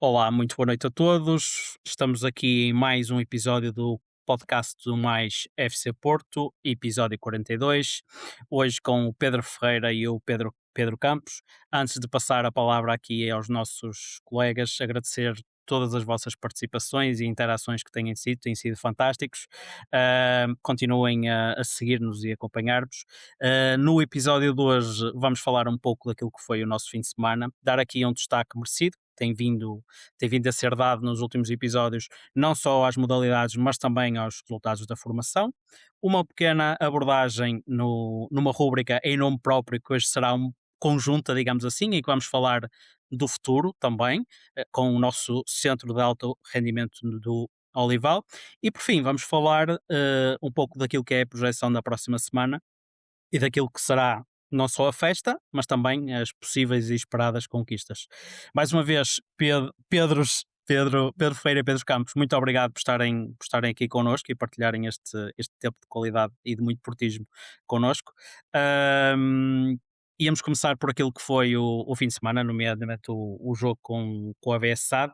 Olá, muito boa noite a todos. Estamos aqui em mais um episódio do podcast do Mais FC Porto, episódio 42. Hoje com o Pedro Ferreira e o Pedro Campos. Antes de passar a palavra aqui aos nossos colegas, agradecer todas as vossas participações e interações que têm sido fantásticos. Continuem a seguir-nos e acompanhar-nos. No episódio de hoje vamos falar um pouco daquilo que foi o nosso fim de semana, dar aqui um destaque merecido, tem vindo a ser dado nos últimos episódios, não só às modalidades, mas também aos resultados da formação. Uma pequena abordagem numa rúbrica em nome próprio, que hoje será conjunta, digamos assim, e que vamos falar do futuro também, com o nosso centro de alto rendimento do Olival. E por fim, vamos falar um pouco daquilo que é a projeção da próxima semana e daquilo que será não só a festa, mas também as possíveis e esperadas conquistas. Mais uma vez, Pedro Ferreira e Pedro Campos, muito obrigado por estarem aqui connosco e partilharem este tempo de qualidade e de muito portismo connosco. Ahm, Íamos começar por aquilo que foi o fim de semana, nomeadamente o jogo com a AVS SAD,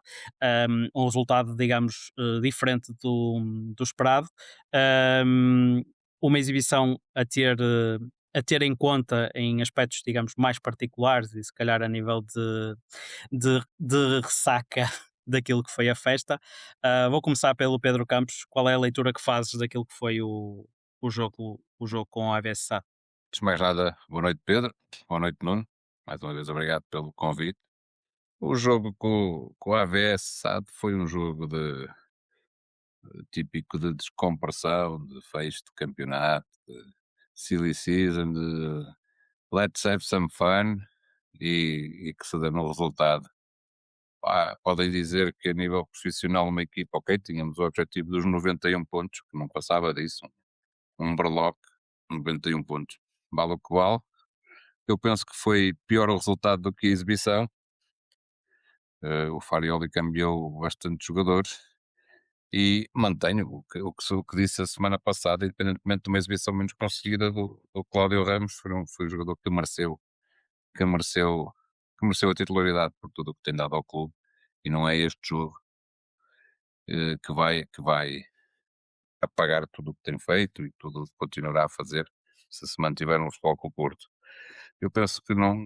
um resultado, digamos, diferente do esperado. Ahm, uma exibição a ter em conta em aspectos, digamos, mais particulares e se calhar a nível de ressaca daquilo que foi a festa. Vou começar pelo Pedro Campos. Qual é a leitura que fazes daquilo que foi o jogo com a AVS SAD? Antes de mais nada, boa noite Pedro, boa noite Nuno, mais uma vez obrigado pelo convite. O jogo com o AVS SAD foi um jogo típico de descompressão, de fecho de campeonato, de silly season, de let's have some fun e que se dê no resultado. Podem dizer que a nível profissional uma equipa, ok, tínhamos o objetivo dos 91 pontos, que não passava disso, um berloque, 91 pontos, vale o que vale. Eu penso que foi pior o resultado do que a exibição. O Farioli cambiou bastante jogadores e mantenho o que disse a semana passada, independentemente de uma exibição menos conseguida do Cláudio Ramos, foi um jogador que mereceu, que mereceu a titularidade por tudo o que tem dado ao clube, e não é este jogo que vai apagar tudo o que tem feito e tudo o que continuará a fazer se mantiver no Futebol com o Porto. Eu penso que não,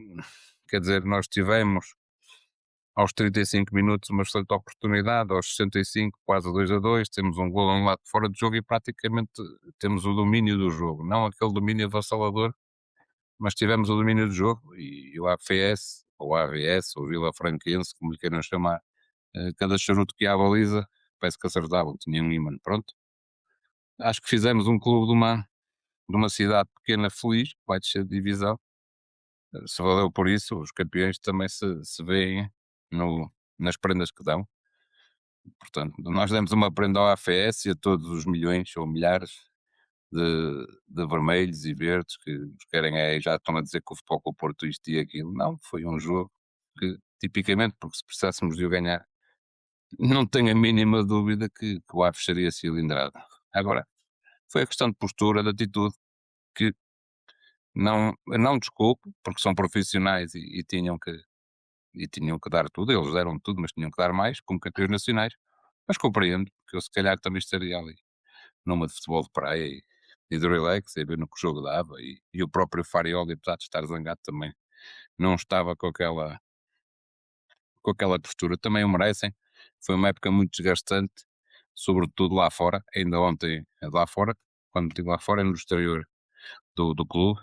quer dizer, nós tivemos aos 35 minutos uma excelente oportunidade, aos 65 quase 2-2, temos um gol anulado fora de jogo e praticamente temos o domínio do jogo, não aquele domínio avassalador, mas tivemos o domínio do jogo e o AFS, ou AVS, ou Vila Franquense, como lhe queiram chamar, cada charuto que ia à baliza, parece que acertavam, tinha um ímã, pronto. Acho que fizemos um clube de uma cidade pequena feliz, que vai descer de divisão. Se valeu por isso, os campeões também se veem nas prendas que dão. Portanto, nós demos uma prenda ao AFS e a todos os milhões ou milhares de vermelhos e verdes que nos querem já estão a dizer que o Futebol com o Porto isto e aquilo. Não, foi um jogo que, tipicamente, porque se precisássemos de o ganhar, não tenho a mínima dúvida que o Aves seria cilindrado. Agora, foi a questão de postura, de atitude, que não desculpo, porque são profissionais e tinham que dar tudo, eles deram tudo, mas tinham que dar mais, como campeões nacionais, mas compreendo, porque eu se calhar também estaria ali numa de futebol de praia e de relax, e ver no que o jogo dava, e o próprio Farioli, apesar de estar zangado também, não estava com aquela postura, também o merecem, foi uma época muito desgastante, sobretudo lá fora, ainda ontem lá fora, quando estive lá fora, no exterior do clube,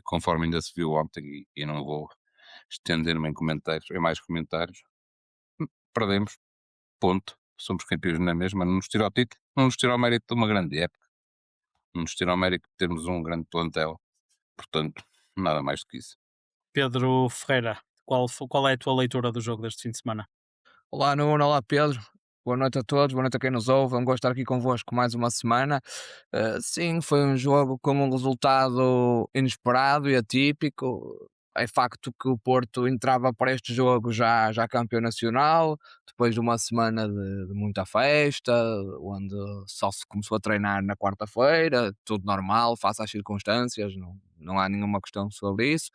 conforme ainda se viu ontem, e não vou estender-me em mais comentários. Perdemos, ponto. Somos campeões na mesma, não nos tira o título, não nos tira o mérito de uma grande época, não nos tira o mérito de termos um grande plantel, portanto, nada mais do que isso. Pedro Ferreira, qual é a tua leitura do jogo deste fim de semana? Olá Nuno, olá Pedro, boa noite a todos, boa noite a quem nos ouve, é um gosto estar aqui convosco mais uma semana. Sim, foi um jogo com um resultado inesperado e atípico. É facto que o Porto entrava para este jogo já campeão nacional, depois de uma semana de muita festa, onde só se começou a treinar na quarta-feira, tudo normal, face às circunstâncias, não há nenhuma questão sobre isso.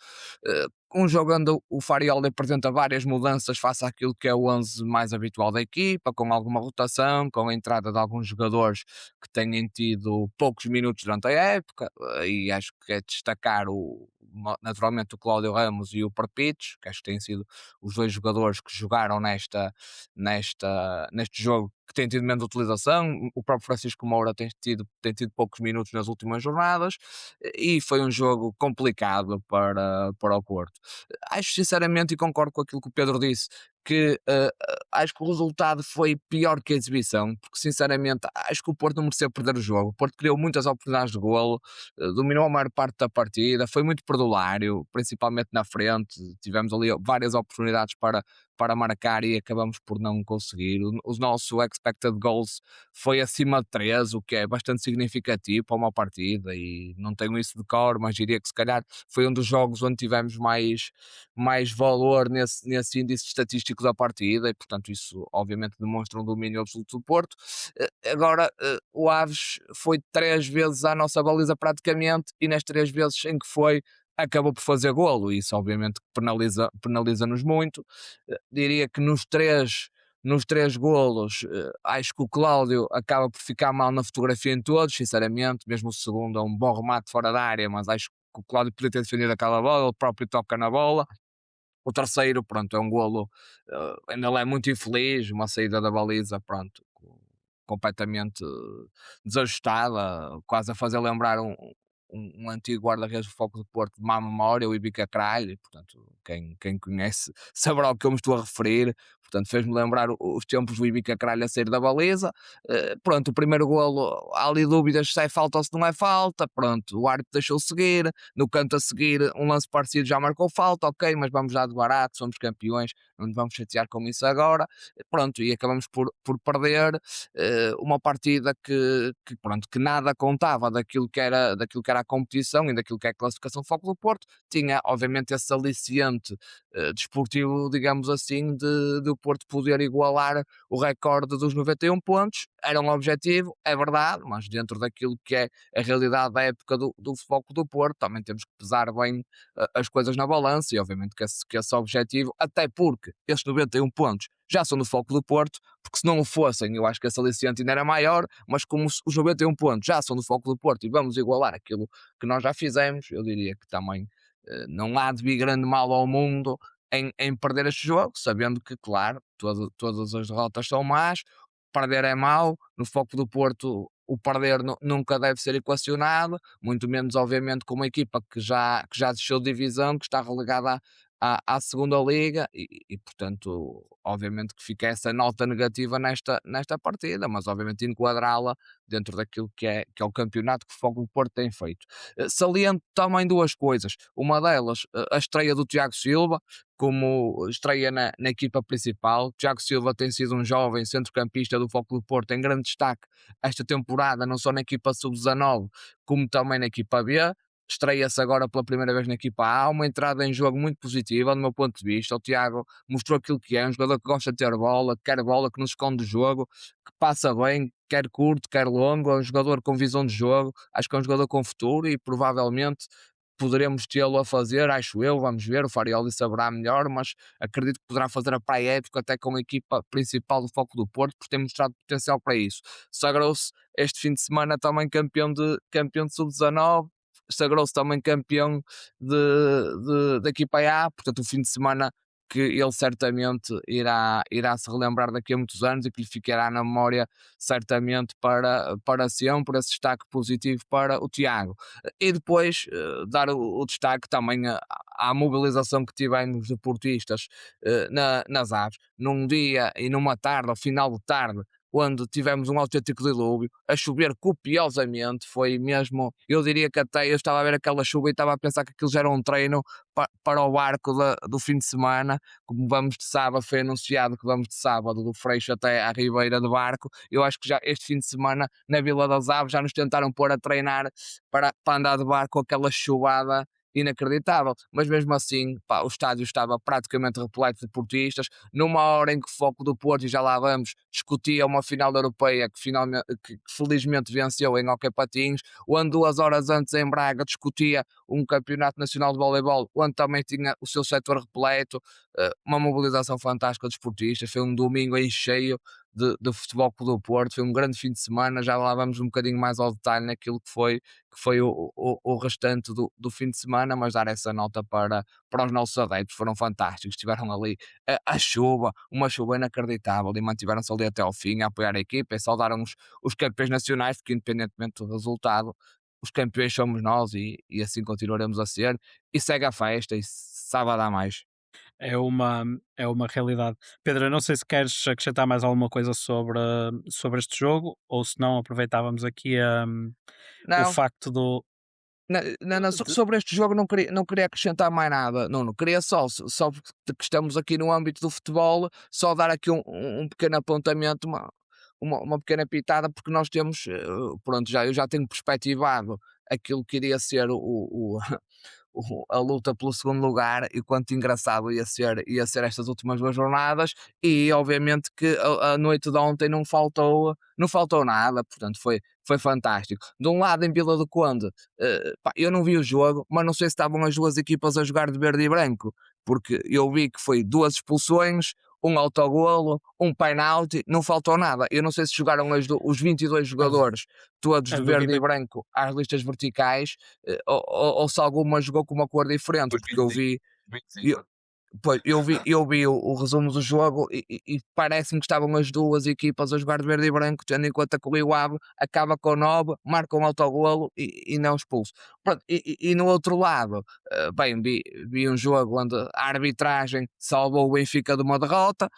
Um jogo onde o Farioli apresenta várias mudanças face àquilo que é o 11 mais habitual da equipa, com alguma rotação, com a entrada de alguns jogadores que têm tido poucos minutos durante a época, e acho que é destacar naturalmente o Cláudio Ramos e o Perpitos, que acho que têm sido os dois jogadores que jogaram neste jogo, que têm tido menos utilização. O próprio Francisco Moura tem tido poucos minutos nas últimas jornadas, e foi um jogo complicado para o Porto. Acho sinceramente, e concordo com aquilo que o Pedro disse, que acho que o resultado foi pior que a exibição, porque sinceramente acho que o Porto não mereceu perder o jogo. O Porto criou muitas oportunidades de golo, dominou a maior parte da partida, foi muito perdulário, principalmente na frente. Tivemos ali várias oportunidades para marcar e acabamos por não conseguir. O nosso expected goals foi acima de 3, o que é bastante significativo para uma partida, e não tenho isso de cor, mas diria que se calhar foi um dos jogos onde tivemos mais valor nesse índice estatístico da partida, e portanto isso obviamente demonstra um domínio absoluto do Porto. Agora, o Aves foi 3 vezes à nossa baliza praticamente, e nas 3 vezes em que foi, acabou por fazer golo, e isso obviamente penaliza-nos muito. Diria que nos três golos, acho que o Cláudio acaba por ficar mal na fotografia em todos, sinceramente. Mesmo o segundo é um bom remate fora da área, mas acho que o Cláudio podia ter defendido aquela bola, ele próprio toca na bola. O terceiro, pronto, é um golo, ainda ele é muito infeliz, uma saída da baliza, pronto, completamente desajustada, quase a fazer lembrar um antigo guarda-redes do Foco do Porto de má memória, o Ivica Kralj, e portanto, quem conhece saberá o que eu me estou a referir. Portanto, fez-me lembrar os tempos do Ivica Kralj a sair da baliza. Pronto, o primeiro golo, há ali dúvidas se é falta ou se não é falta. Pronto, o árbitro deixou seguir, no canto a seguir um lance parecido já marcou falta, ok, mas vamos já de barato, somos campeões, não nos vamos chatear com isso agora. Pronto, e acabamos por perder uma partida que nada contava daquilo que era a competição e daquilo que é a classificação do Foco do Porto. Tinha obviamente esse aliciente desportivo, digamos assim, de o Porto poder igualar o recorde dos 91 pontos. Era um objetivo, é verdade, mas dentro daquilo que é a realidade da época do Foco do Porto, também temos que pesar bem as coisas na balança, e obviamente que esse objetivo, até porque estes 91 pontos já são do Foco do Porto, porque se não o fossem, eu acho que esse aliciente ainda era maior, mas como os 91 pontos já são do Foco do Porto e vamos igualar aquilo que nós já fizemos, eu diria que também não há de vir grande mal ao mundo em perder este jogo, sabendo que, claro, todas as derrotas são más, perder é mau, no Foco do Porto o perder nunca deve ser equacionado, muito menos obviamente com uma equipa que já desceu de divisão, que está relegada à segunda liga, e portanto obviamente que fica essa nota negativa nesta partida, mas obviamente enquadrá-la dentro daquilo que é o campeonato que o Foco do Porto tem feito. Saliento também duas coisas, uma delas a estreia do Tiago Silva como estreia na equipa principal. Tiago Silva tem sido um jovem centrocampista do Foco do Porto em grande destaque esta temporada, não só na equipa sub-19 como também na equipa B. Estreia-se agora pela primeira vez na equipa A, uma entrada em jogo muito positiva do meu ponto de vista. O Tiago mostrou aquilo que é, um jogador que gosta de ter bola, que quer bola, que não esconde o jogo, que passa bem, quer curto, quer longo. É um jogador com visão de jogo, acho que é um jogador com futuro, e provavelmente poderemos tê-lo a fazer, acho eu, vamos ver, o Farioli saberá melhor, mas acredito que poderá fazer a pré-época até com a equipa principal do Foco do Porto, porque tem mostrado potencial para isso. Sagrou-se este fim de semana também campeão de sub-19, sagrou-se também campeão da equipa A, portanto o fim de semana que ele certamente irá se relembrar daqui a muitos anos, e que lhe ficará na memória certamente para sempre, esse destaque positivo para o Tiago. E depois dar o destaque também à mobilização que tivemos de portistas nas Aves, num dia e numa tarde, ao final de tarde, onde tivemos um autêntico dilúvio, a chover copiosamente. Foi mesmo, eu diria que até eu estava a ver aquela chuva e estava a pensar que aquilo já era um treino para o barco do fim de semana. Como vamos de sábado, foi anunciado que vamos de sábado do Freixo até à Ribeira de barco. Eu acho que já este fim de semana na Vila das Aves já nos tentaram pôr a treinar para andar de barco com aquela chuvada inacreditável, mas mesmo assim, pá, o estádio estava praticamente repleto de portistas, numa hora em que o Foco do Porto, e já lá vamos, discutia uma final europeia que felizmente venceu em Hóquei Patins, onde 2 horas antes em Braga discutia um campeonato nacional de voleibol, onde também tinha o seu setor repleto, uma mobilização fantástica de esportistas, foi um domingo em cheio de Futebol Clube do Porto, foi um grande fim de semana, já lá vamos um bocadinho mais ao detalhe naquilo que foi o restante do fim de semana, mas dar essa nota para os nossos adeptos, foram fantásticos, estiveram ali a chuva, uma chuva inacreditável, e mantiveram-se ali até ao fim a apoiar a equipa, e saudaram os campeões nacionais, porque independentemente do resultado, os campeões somos nós, e assim continuaremos a ser, e segue a festa, e sábado há mais. É uma realidade. Pedro, eu não sei se queres acrescentar mais alguma coisa sobre este jogo, ou se não aproveitávamos aqui o Não, facto do. de- sobre este jogo não queria acrescentar mais nada, Nuno. Queria só porque estamos aqui no âmbito do futebol, só dar aqui um pequeno apontamento, uma pequena pitada, porque nós temos, pronto, eu já tenho perspectivado aquilo que iria ser a luta pelo segundo lugar, e quanto engraçado ia ser estas últimas 2 jornadas, e obviamente que a noite de ontem não faltou nada, portanto foi fantástico. De um lado, em Vila do Conde, pá, eu não vi o jogo, mas não sei se estavam as duas equipas a jogar de verde e branco, porque eu vi que foi 2 expulsões, um autogolo, um penalti, não faltou nada. Eu não sei se jogaram os 22 a, jogadores todos a de verde e dúvida. branco às listas verticais, ou se alguma jogou com uma cor diferente, Os porque eu 25, vi, 25. eu, pois, eu vi o resumo do jogo, e parece-me que estavam as duas equipas a jogar de verde e branco, tendo em conta que o Rio Ave acaba com 9, marca um autogolo e não expulso. Pronto, e no outro lado, bem, vi um jogo onde a arbitragem salvou o Benfica de uma derrota,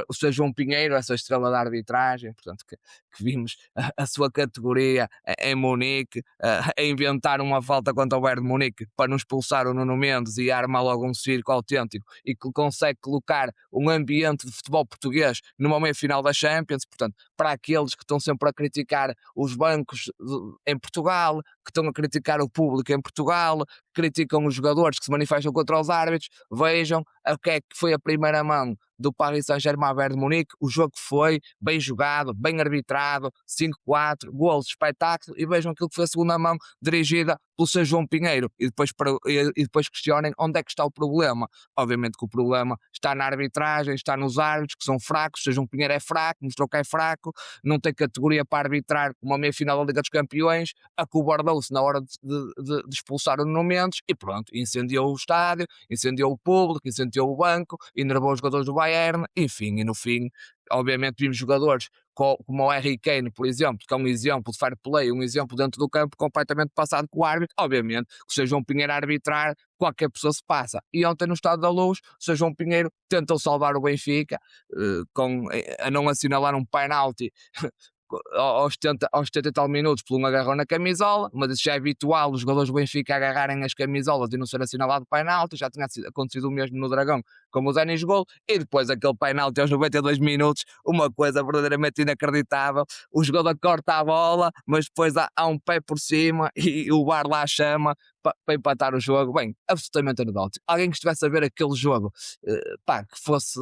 o Sr. João Pinheiro, essa estrela da arbitragem, portanto, que vimos a sua categoria em Munique, a inventar uma falta contra o Bayern de Munique para não expulsar o Nuno Mendes e arma logo um circo autêntico, e que consegue colocar um ambiente de futebol português numa meia-final da Champions. Portanto, para aqueles que estão sempre a criticar os bancos em Portugal, que estão a criticar o público em Portugal, que criticam os jogadores que se manifestam contra os árbitros, vejam o que é que foi a primeira mão do Paris Saint-Germain Bayern de Munique, o jogo que foi bem jogado, bem arbitrado, 5-4, golos, espetáculo, e vejam aquilo que foi a segunda mão dirigida pelo Sr. João Pinheiro, e depois questionem onde é que está o problema. Obviamente que o problema está na arbitragem, está nos árbitros, que são fracos. O Sr. João Pinheiro é fraco, mostrou que é fraco, não tem categoria para arbitrar uma meia-final da Liga dos Campeões, acobardou-se na hora de expulsar o Nuno Mendes, e pronto, incendiou o estádio, incendiou o público, incendiou o banco, enervou os jogadores do Bayern, enfim, e no fim, obviamente vimos jogadores como o Harry Kane, por exemplo, que é um exemplo de fair play, um exemplo dentro do campo completamente passado com o árbitro. Obviamente que o Sr. João Pinheiro a arbitrar, qualquer pessoa se passa. E ontem no Estádio da Luz, o Sr. João Pinheiro tentou salvar o Benfica, a não assinalar um penalti aos 70 e tal minutos por um agarrão na camisola, mas isso já é habitual, os jogadores do Benfica agarrarem as camisolas e não ser assinalado penalti. Já tinha acontecido o mesmo no Dragão, como o Denis Gol, e depois aquele penalti aos 92 minutos, uma coisa verdadeiramente inacreditável. O jogador corta a bola, mas depois há um pé por cima, e o VAR lá chama para empatar o jogo. Bem, absolutamente anedótico. Alguém que estivesse a ver aquele jogo, pá, que fosse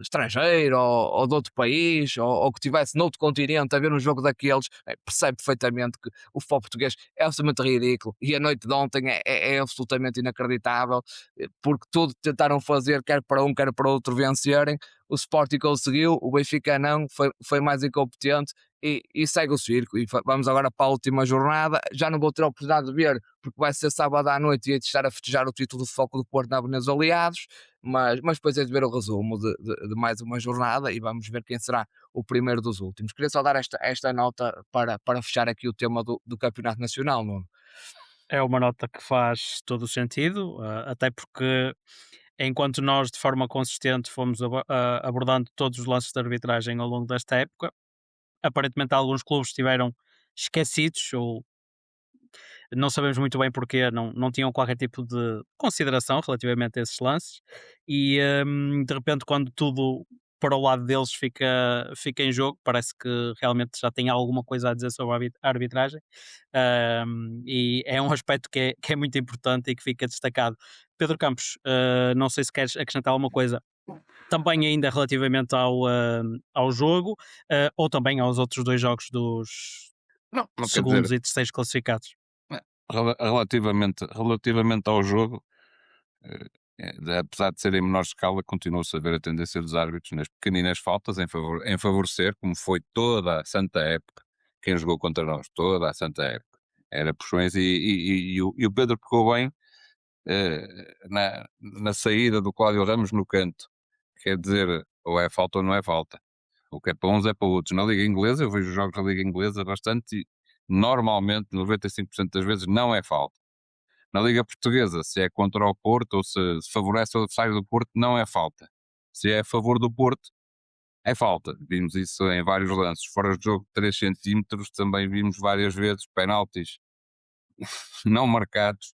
estrangeiro, ou de outro país, ou que estivesse noutro continente a ver um jogo daqueles, percebe perfeitamente que o futebol português é absolutamente ridículo, e a noite de ontem é absolutamente inacreditável, porque tudo tentaram fazer, quer para um, quer para outro, vencerem. O Sporting conseguiu, o Benfica não, foi mais incompetente, e segue o circo. E vamos agora para a última jornada. Já não vou ter a oportunidade de ver, porque vai ser sábado à noite, e hei de estar a festejar o título de Foco do Porto na Avenida dos Aliados, mas depois hei de ver o resumo de mais uma jornada, e vamos ver quem será o primeiro dos últimos. Queria só dar esta nota para fechar aqui o tema do Campeonato Nacional, Nuno. É uma nota que faz todo o sentido, até porque enquanto nós de forma consistente fomos abordando todos os lances de arbitragem ao longo desta época, aparentemente alguns clubes estiveram esquecidos, ou não sabemos muito bem porquê, não tinham qualquer tipo de consideração relativamente a esses lances, e de repente, quando tudo para o lado deles fica em jogo. Parece que realmente já tem alguma coisa a dizer sobre a arbitragem. E é um aspecto que é muito importante e que fica destacado. Pedro Campos, não sei se queres acrescentar alguma coisa também ainda relativamente ao jogo, ou também aos outros dois jogos dos Não, não quer segundos dizer, e terceiros classificados. relativamente ao jogo, apesar de ser em menor escala, continua-se a ver a tendência dos árbitros nas pequeninas faltas em favorecer, como foi toda a santa época, quem jogou contra nós, toda a santa época. Era puxões e o Pedro pegou bem na saída do Cláudio Ramos no canto. Quer dizer, ou é falta ou não é falta. O que é para uns é para outros. Na Liga Inglesa, eu vejo os jogos da Liga Inglesa bastante e normalmente, 95% das vezes, não é falta. Na Liga Portuguesa, se é contra o Porto ou se favorece o adversário do Porto, não é falta. Se é a favor do Porto, é falta. Vimos isso em vários lances. Fora de jogo de 3 centímetros, também vimos várias vezes penaltis não marcados.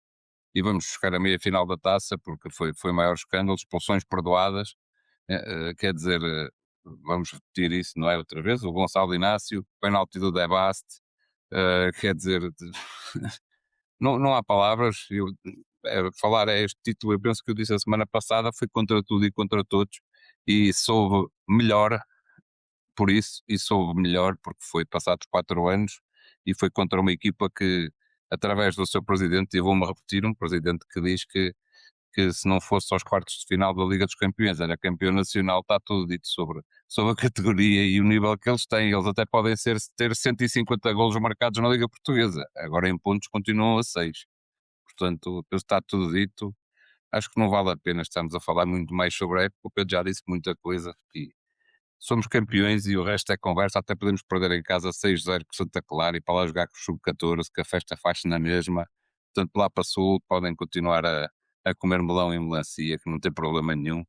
E vamos buscar a meia final da taça, porque foi maior escândalo, expulsões perdoadas. Quer dizer, vamos repetir isso, não é? Outra vez, o Gonçalo Inácio, penalti do Debaste, quer dizer, não há palavras. Falar é este título, eu penso que eu disse a semana passada, foi contra tudo e contra todos, e soube melhor por isso, e soube melhor porque foi passados 4 anos e foi contra uma equipa que, através do seu presidente, e vou-me repetir, um presidente que diz que se não fosse aos quartos de final da Liga dos Campeões, era campeão nacional, está tudo dito sobre a categoria e o nível que eles têm. Eles até podem ter 150 golos marcados na Liga Portuguesa, agora em pontos continuam a 6. Portanto, está tudo dito. Acho que não vale a pena estarmos a falar muito mais sobre a época, o Pedro já disse muita coisa e somos campeões e o resto é conversa. Até podemos perder em casa 6-0 com o Santa Clara e para lá jogar com o Sub-14, que a festa faz-se na mesma. Portanto, lá para sul podem continuar a comer melão e melancia, que não tem problema nenhum.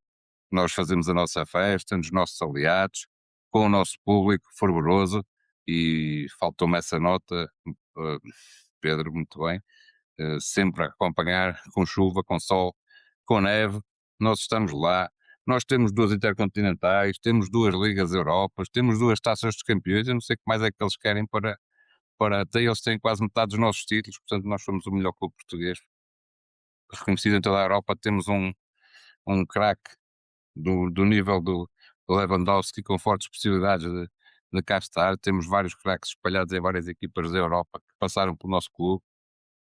Nós fazemos a nossa festa, nos nossos aliados, com o nosso público fervoroso, e faltou-me essa nota, Pedro, muito bem, sempre a acompanhar, com chuva, com sol, com neve, nós estamos lá. Nós temos 2 intercontinentais, temos 2 Ligas Europas, temos 2 taças dos campeões. Eu não sei o que mais é que eles querem para até eles têm quase metade dos nossos títulos, portanto nós somos o melhor clube português, reconhecido em toda a Europa. Temos um craque do nível do Lewandowski, com fortes possibilidades de cá estar. Temos vários craques espalhados em várias equipas da Europa que passaram pelo nosso clube.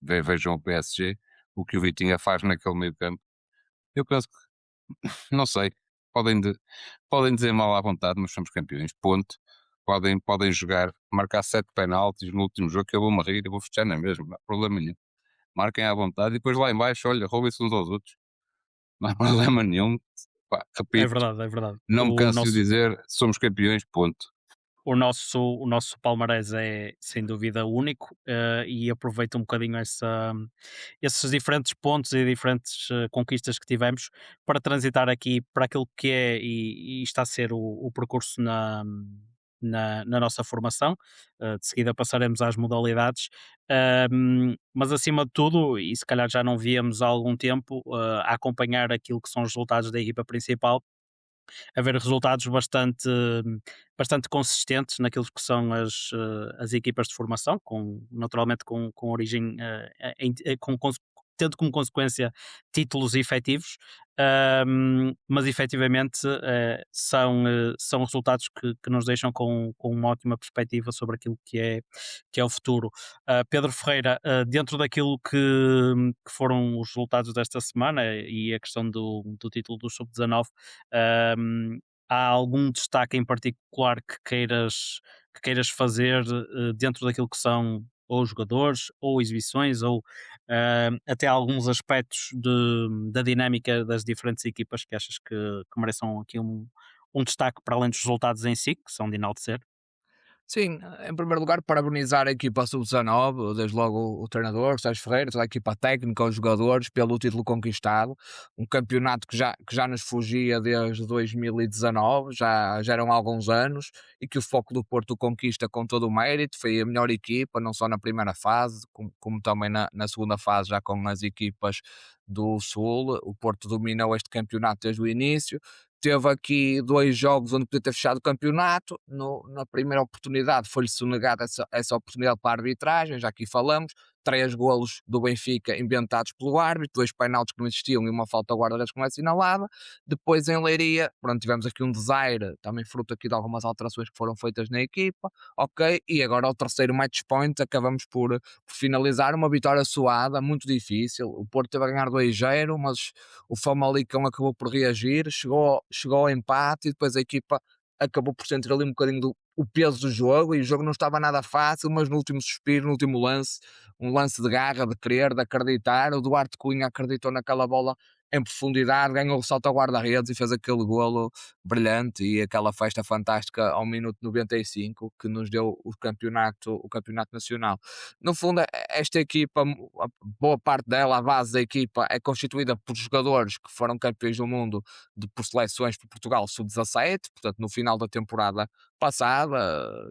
Vejam o PSG, o que o Vitinha faz naquele meio campo. Eu penso que, não sei, podem, podem dizer mal à vontade, mas somos campeões, ponto. Podem jogar, marcar 7 penaltis no último jogo, que eu vou-me rir, eu vou fechar na mesma, não há problema nenhum. Marquem à vontade e depois lá em baixo, olha, roubem-se uns aos outros. Não há problema nenhum. Pá, É repito, verdade, é verdade. não me O canso de nosso, dizer, somos campeões, ponto. o nosso palmarés é sem dúvida único, e aproveita um bocadinho esses diferentes pontos e diferentes conquistas que tivemos para transitar aqui para aquilo que é e está a ser o percurso na nossa formação. De seguida passaremos às modalidades, mas acima de tudo, e se calhar já não víamos há algum tempo, a acompanhar aquilo que são os resultados da equipa principal, haver resultados bastante consistentes naquilo que são as equipas de formação, naturalmente com origem, tendo como consequência títulos efetivos, mas efetivamente são resultados que nos deixam com uma ótima perspectiva sobre aquilo que é o futuro. Pedro Ferreira, dentro daquilo que foram os resultados desta semana e a questão do título do Sub-19, um, há algum destaque em particular que queiras fazer dentro daquilo que são ou jogadores, ou exibições, ou até alguns aspectos da dinâmica das diferentes equipas que achas que mereçam aqui um destaque para além dos resultados em si, que são de enaltecer? Sim, em primeiro lugar, parabenizar a equipa sub-19, desde logo o treinador, Sérgio Ferreira, toda a equipa técnica, os jogadores, pelo título conquistado. Um campeonato que já nos fugia desde 2019, já eram alguns anos, e que o Foco do Porto conquista com todo o mérito. Foi a melhor equipa, não só na primeira fase, como também na segunda fase, já com as equipas do Sul. O Porto dominou este campeonato desde o início. teve aqui 2 jogos onde podia ter fechado o campeonato. Na primeira oportunidade foi-lhe sonegada essa oportunidade para a arbitragem, já aqui falamos. 3 golos do Benfica inventados pelo árbitro, 2 penaltis que não existiam e uma falta ao guarda-redes que não é assinalada. Depois em Leiria, pronto, tivemos aqui um desaire, também fruto aqui de algumas alterações que foram feitas na equipa, ok, e agora o terceiro match point, acabamos por finalizar uma vitória suada, muito difícil. O Porto teve a ganhar 2-0, mas o Famalicão acabou por reagir, chegou ao empate e depois a equipa acabou por sentir ali um bocadinho o peso do jogo, e o jogo não estava nada fácil, mas no último suspiro, no último lance, um lance de garra, de querer, de acreditar, o Duarte Cunha acreditou naquela bola em profundidade, ganhou o salto ao guarda-redes e fez aquele golo brilhante e aquela festa fantástica ao minuto 95 que nos deu o campeonato nacional. No fundo, esta equipa, a boa parte dela, a base da equipa, é constituída por jogadores que foram campeões do mundo por seleções por Portugal sub-17, portanto no final da temporada passada,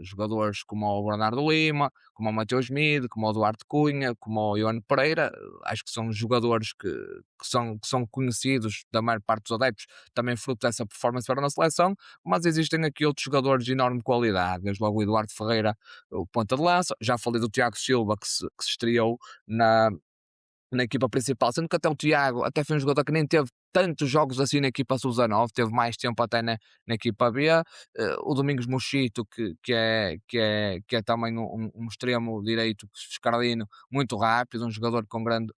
jogadores como o Bernardo Lima, como o Mateus Mide, como o Duarte Cunha, como o Ioane Pereira, acho que são jogadores que são conhecidos da maior parte dos adeptos, também fruto dessa performance para na seleção, mas existem aqui outros jogadores de enorme qualidade, desde logo o Eduardo Ferreira, o ponta de lança, já falei do Tiago Silva que se estreou na equipa principal, sendo que até o Tiago até foi um jogador que nem teve tantos jogos assim na equipa sub-19, teve mais tempo até na equipa B. O Domingos Mochito, que é também um extremo direito escardino, muito rápido, um jogador com grande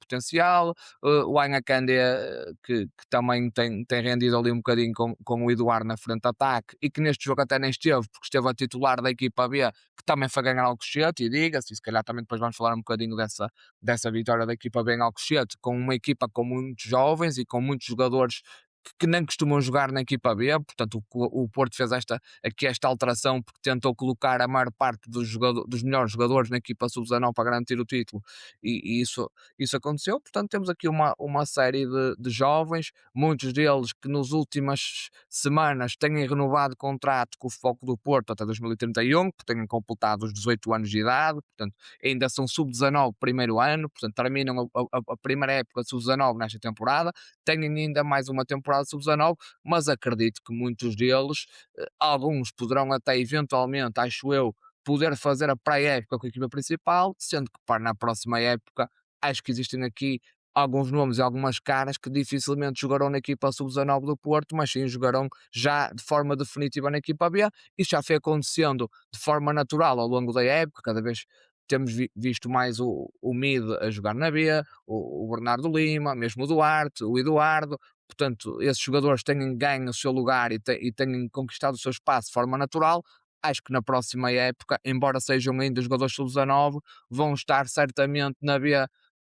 potencial. O Anya Kandé, que também tem rendido ali um bocadinho com o Eduardo na frente de ataque, e que neste jogo até nem esteve, porque esteve a titular da equipa B, que também foi ganhar Alcochete, e diga-se, e se calhar também depois vamos falar um bocadinho dessa vitória da equipa B em Alcochete, com uma equipa com muitos jovens e com muitos jogadores que nem costumam jogar na equipa B, portanto o Porto fez esta alteração porque tentou colocar a maior parte dos melhores jogadores na equipa sub-19 para garantir o título, e isso aconteceu. Portanto temos aqui uma série de jovens, muitos deles que nas últimas semanas têm renovado contrato com o Foco do Porto até 2031, que têm completado os 18 anos de idade, portanto ainda são sub-19 primeiro ano, portanto terminam a primeira época sub-19 nesta temporada, têm ainda mais uma temporada sub-19, mas acredito que muitos deles, alguns poderão até eventualmente, acho eu, poder fazer a pré-época com a equipa principal, sendo que para na próxima época acho que existem aqui alguns nomes e algumas caras que dificilmente jogarão na equipa sub-19 do Porto, mas sim jogarão já de forma definitiva na equipa B. Isso já foi acontecendo de forma natural ao longo da época, cada vez temos visto mais o Mid a jogar na B, o Bernardo Lima, mesmo o Duarte, o Eduardo. Portanto, esses jogadores têm ganho o seu lugar e têm conquistado o seu espaço de forma natural. Acho que na próxima época, embora sejam ainda jogadores sub-19, vão estar certamente na B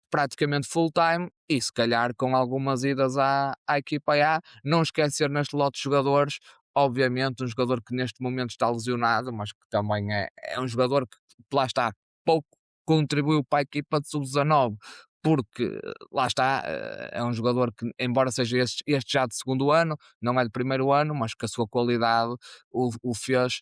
praticamente full time, e se calhar com algumas idas à equipa A. Não esquecer neste lote de jogadores, obviamente um jogador que neste momento está lesionado, mas que também é um jogador que lá está, pouco contribuiu para a equipa de sub-19, porque lá está, é um jogador que, embora seja este já de segundo ano, não é de primeiro ano, mas que a sua qualidade o fez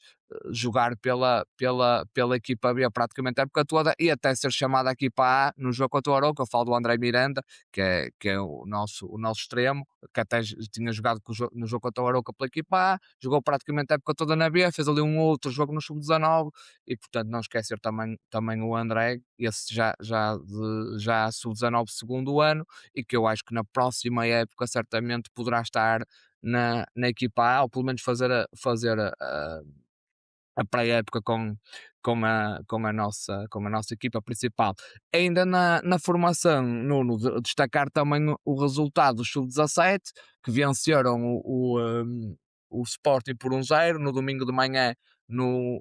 jogar pela equipa B praticamente a época toda, e até ser chamado à equipa A no jogo contra o Arouca. Eu falo do André Miranda, que é o nosso extremo, que até tinha jogado no jogo contra o Arouca pela equipa A, jogou praticamente a época toda na B, fez ali um outro jogo no sub-19, e portanto não esquecer também o André, esse já sub-19 segundo ano, e que eu acho que na próxima época certamente poderá estar na equipa A, ou pelo menos fazer a pré-época com a nossa equipa principal. Ainda na formação, Nuno, destacar também o resultado do sub-17, que venceram o Sporting por 1-0 no domingo de manhã no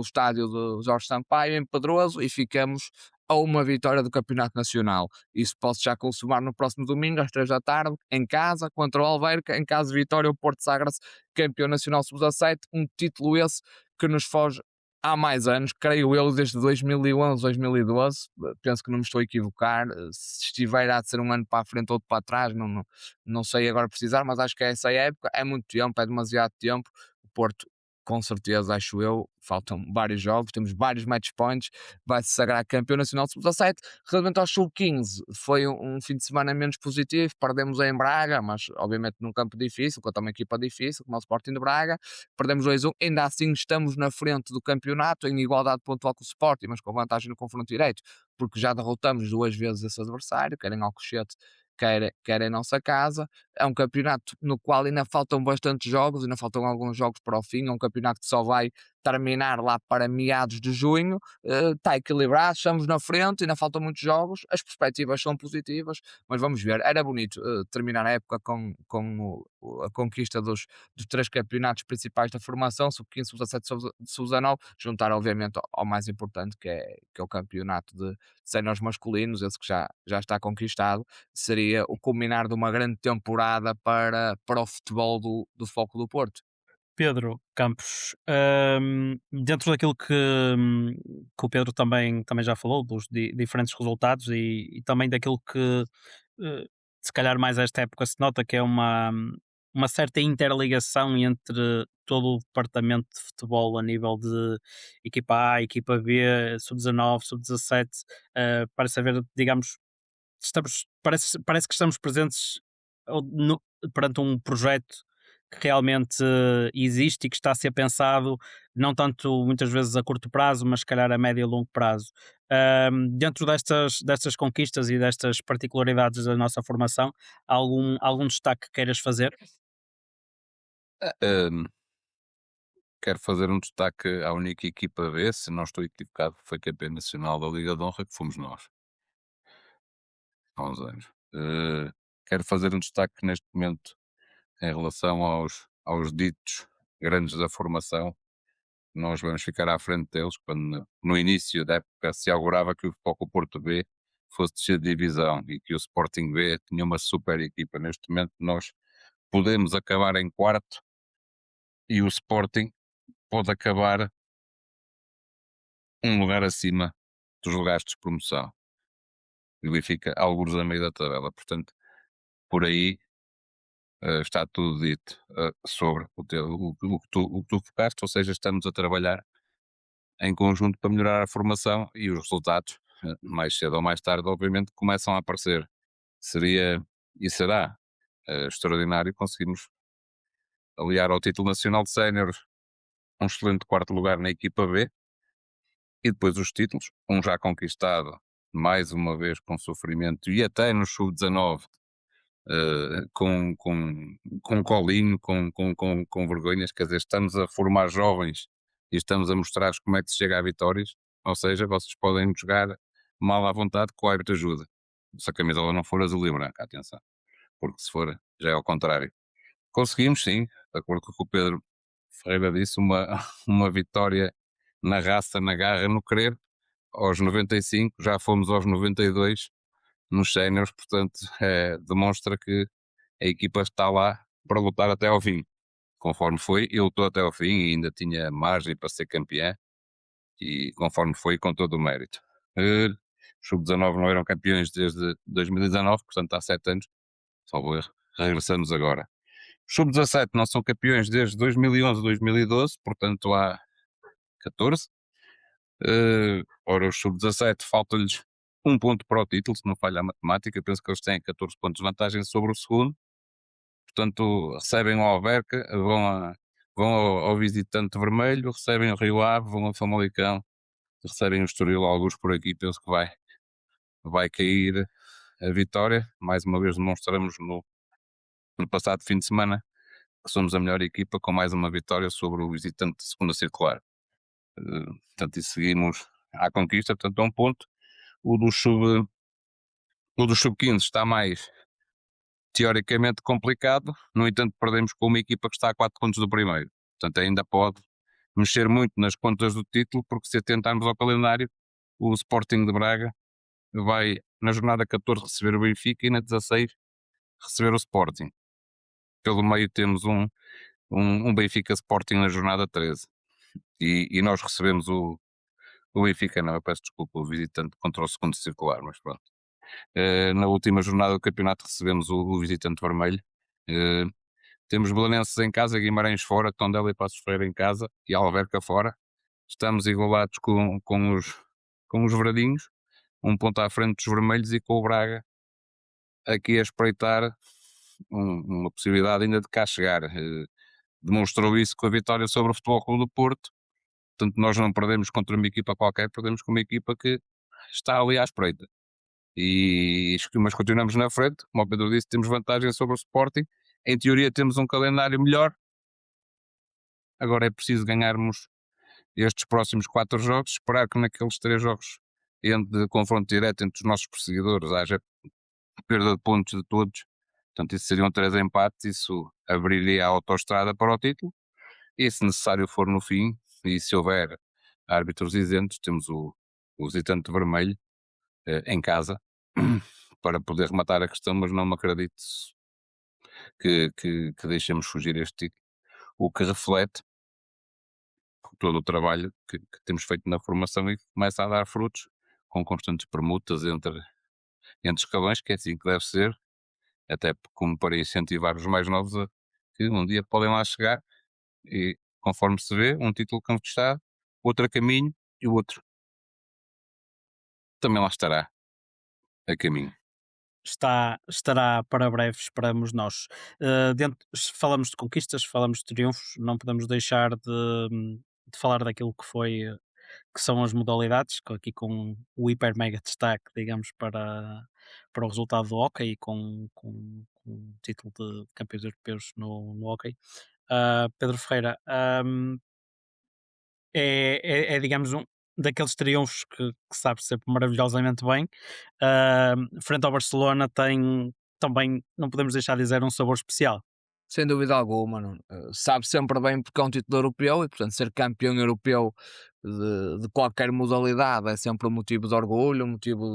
estádio de Jorge Sampaio, em Pedroso, e ficamos a uma vitória do Campeonato Nacional. Isso pode já consumar no próximo domingo, às 3 da tarde, em casa, contra o Alverca. Em caso de vitória, o Porto sagra-se campeão nacional sub-17, um título esse que nos foge há mais anos, creio eu, desde 2011, 2012, penso que não me estou a equivocar. Se estiver a ser um ano para a frente ou outro para trás, não sei agora precisar, mas acho que é essa época, é muito tempo, é demasiado tempo. O Porto com certeza, acho eu, faltam vários jogos, temos vários match points, vai-se sagrar campeão nacional de sub-17. Relativamente ao sub-15, foi um fim de semana menos positivo, perdemos em Braga, mas obviamente num campo difícil, contra uma equipa difícil, como é o Sporting de Braga, perdemos 2-1, ainda assim estamos na frente do campeonato, em igualdade pontual com o Sporting, mas com vantagem no confronto direto, porque já derrotamos 2 vezes esse adversário, quer em Alcochete, quer em nossa casa. É um campeonato no qual ainda faltam bastantes jogos, ainda faltam alguns jogos para o fim. É um campeonato que só vai terminar lá para meados de junho. Está equilibrado, estamos na frente, ainda faltam muitos jogos. As perspectivas são positivas, mas vamos ver. Era bonito terminar a época com a conquista dos 3 campeonatos principais da formação, sub-15, sub-17, sub-19, juntar obviamente ao mais importante, que é o campeonato de séniores masculinos, esse que já está conquistado. Seria o culminar de uma grande temporada para o futebol do Foco do Porto. Pedro Campos, dentro daquilo que o Pedro também já falou, dos diferentes resultados e também daquilo que se calhar mais esta época se nota, que é uma certa interligação entre todo o departamento de futebol a nível de equipa A, equipa B, sub-19, sub-17, parece haver, digamos, parece que estamos presentes perante um projeto que realmente existe e que está a ser pensado, não tanto muitas vezes a curto prazo, mas se calhar a médio e longo prazo. Dentro destas conquistas e destas particularidades da nossa formação, há algum destaque que queiras fazer? Hum, Quero fazer um destaque à única equipa B, se não estou equivocado, foi campeão nacional da Liga de Honra, que fomos nós, há uns anos. Quero fazer um destaque neste momento em relação aos ditos grandes da formação. Nós vamos ficar à frente deles quando no início da época se augurava que o Futebol Porto B fosse descer de divisão e que o Sporting B tinha uma super equipa. Neste momento nós podemos acabar em quarto e o Sporting pode acabar um lugar acima dos lugares de promoção. E o Benfica algures a meio da tabela. Portanto, por aí está tudo dito sobre o que tu focaste, ou seja, estamos a trabalhar em conjunto para melhorar a formação e os resultados, mais cedo ou mais tarde, obviamente, começam a aparecer. Seria e será extraordinário conseguirmos aliar ao título nacional de séniores um excelente quarto lugar na equipa B e depois os títulos, um já conquistado mais uma vez com sofrimento e até no sub-19 com colinho, com vergonhas, quer dizer, estamos a formar jovens e estamos a mostrar como é que se chega a vitórias, ou seja, vocês podem jogar mal à vontade que o árbitro ajuda, se a camisola não for azul e branca, atenção, porque se for já é ao contrário. Conseguimos sim, de acordo com o que o Pedro Ferreira disse, uma vitória na raça, na garra, no querer, aos 95, já fomos aos 92 nos séniores, portanto demonstra que a equipa está lá para lutar até ao fim. Conforme foi, ele lutou até ao fim e ainda tinha margem para ser campeão e conforme foi, com todo o mérito. Sub-19 não eram campeões desde 2019, portanto há 7 anos, salvo erro, regressamos agora. Sub-17 não são campeões desde 2011, 2012, portanto há 14. Ora, os sub-17 falta-lhes um ponto para o título, se não falha a matemática, penso que eles têm 14 pontos de vantagem sobre o segundo, portanto recebem o Alverca, vão ao visitante vermelho, recebem o Rio Ave, vão ao Famalicão, recebem o Estoril, alguns por aqui, penso que vai cair a vitória. Mais uma vez demonstramos no passado fim de semana que somos a melhor equipa, com mais uma vitória sobre o visitante de segunda circular. Portanto, e seguimos à conquista, portanto, a um ponto. O do sub-15 está mais teoricamente complicado, no entanto, perdemos com uma equipa que está a 4 pontos do primeiro. Portanto, ainda pode mexer muito nas contas do título, porque se atentarmos ao calendário, o Sporting de Braga vai na jornada 14 receber o Benfica e na 16 receber o Sporting. Pelo meio temos um Benfica Sporting na jornada 13 e nós recebemos o Benfica, não, eu peço desculpa, o visitante contra o segundo circular, mas pronto. Na última jornada do campeonato recebemos o visitante vermelho, Temos Belenenses em casa, Guimarães fora, Tondela e Passos Ferreira em casa e Alverca fora. Estamos igualados com os verdinhos, um ponto à frente dos vermelhos e com o Braga aqui a espreitar uma possibilidade ainda de cá chegar. Demonstrou isso com a vitória sobre o Futebol Clube do Porto. Portanto, nós não perdemos contra uma equipa qualquer, perdemos com uma equipa que está ali à espreita. Mas continuamos na frente, como o Pedro disse, temos vantagem sobre o Sporting. Em teoria temos um calendário melhor. Agora é preciso ganharmos estes próximos 4 jogos, esperar que naqueles 3 jogos de confronto direto entre os nossos perseguidores haja perda de pontos de todos. Portanto, isso seriam 3 empates, isso abriria a autoestrada para o título. E se necessário for no fim, e se houver árbitros isentos, temos o visitante vermelho em casa para poder rematar a questão, mas não me acredito que deixemos fugir este título. O que reflete todo o trabalho que temos feito na formação e que começa a dar frutos com constantes permutas entre escalões, que é assim que deve ser, até como para incentivar os mais novos a que um dia podem lá chegar e, conforme se vê, um título conquistado, outro a caminho e o outro também lá estará a caminho. Estará para breve, esperamos nós. Falamos de conquistas, falamos de triunfos, não podemos deixar de falar daquilo que são as modalidades, aqui com o hiper mega destaque, digamos, para o resultado do hóquei e com o título de campeões europeus no hóquei. Pedro Ferreira, digamos, um daqueles triunfos que sabe sempre maravilhosamente bem. Frente ao Barcelona tem também, não podemos deixar de dizer, um sabor especial. Sem dúvida alguma, não. Sabe sempre bem porque é um título europeu e, portanto, ser campeão europeu de qualquer modalidade é sempre um motivo de orgulho, um motivo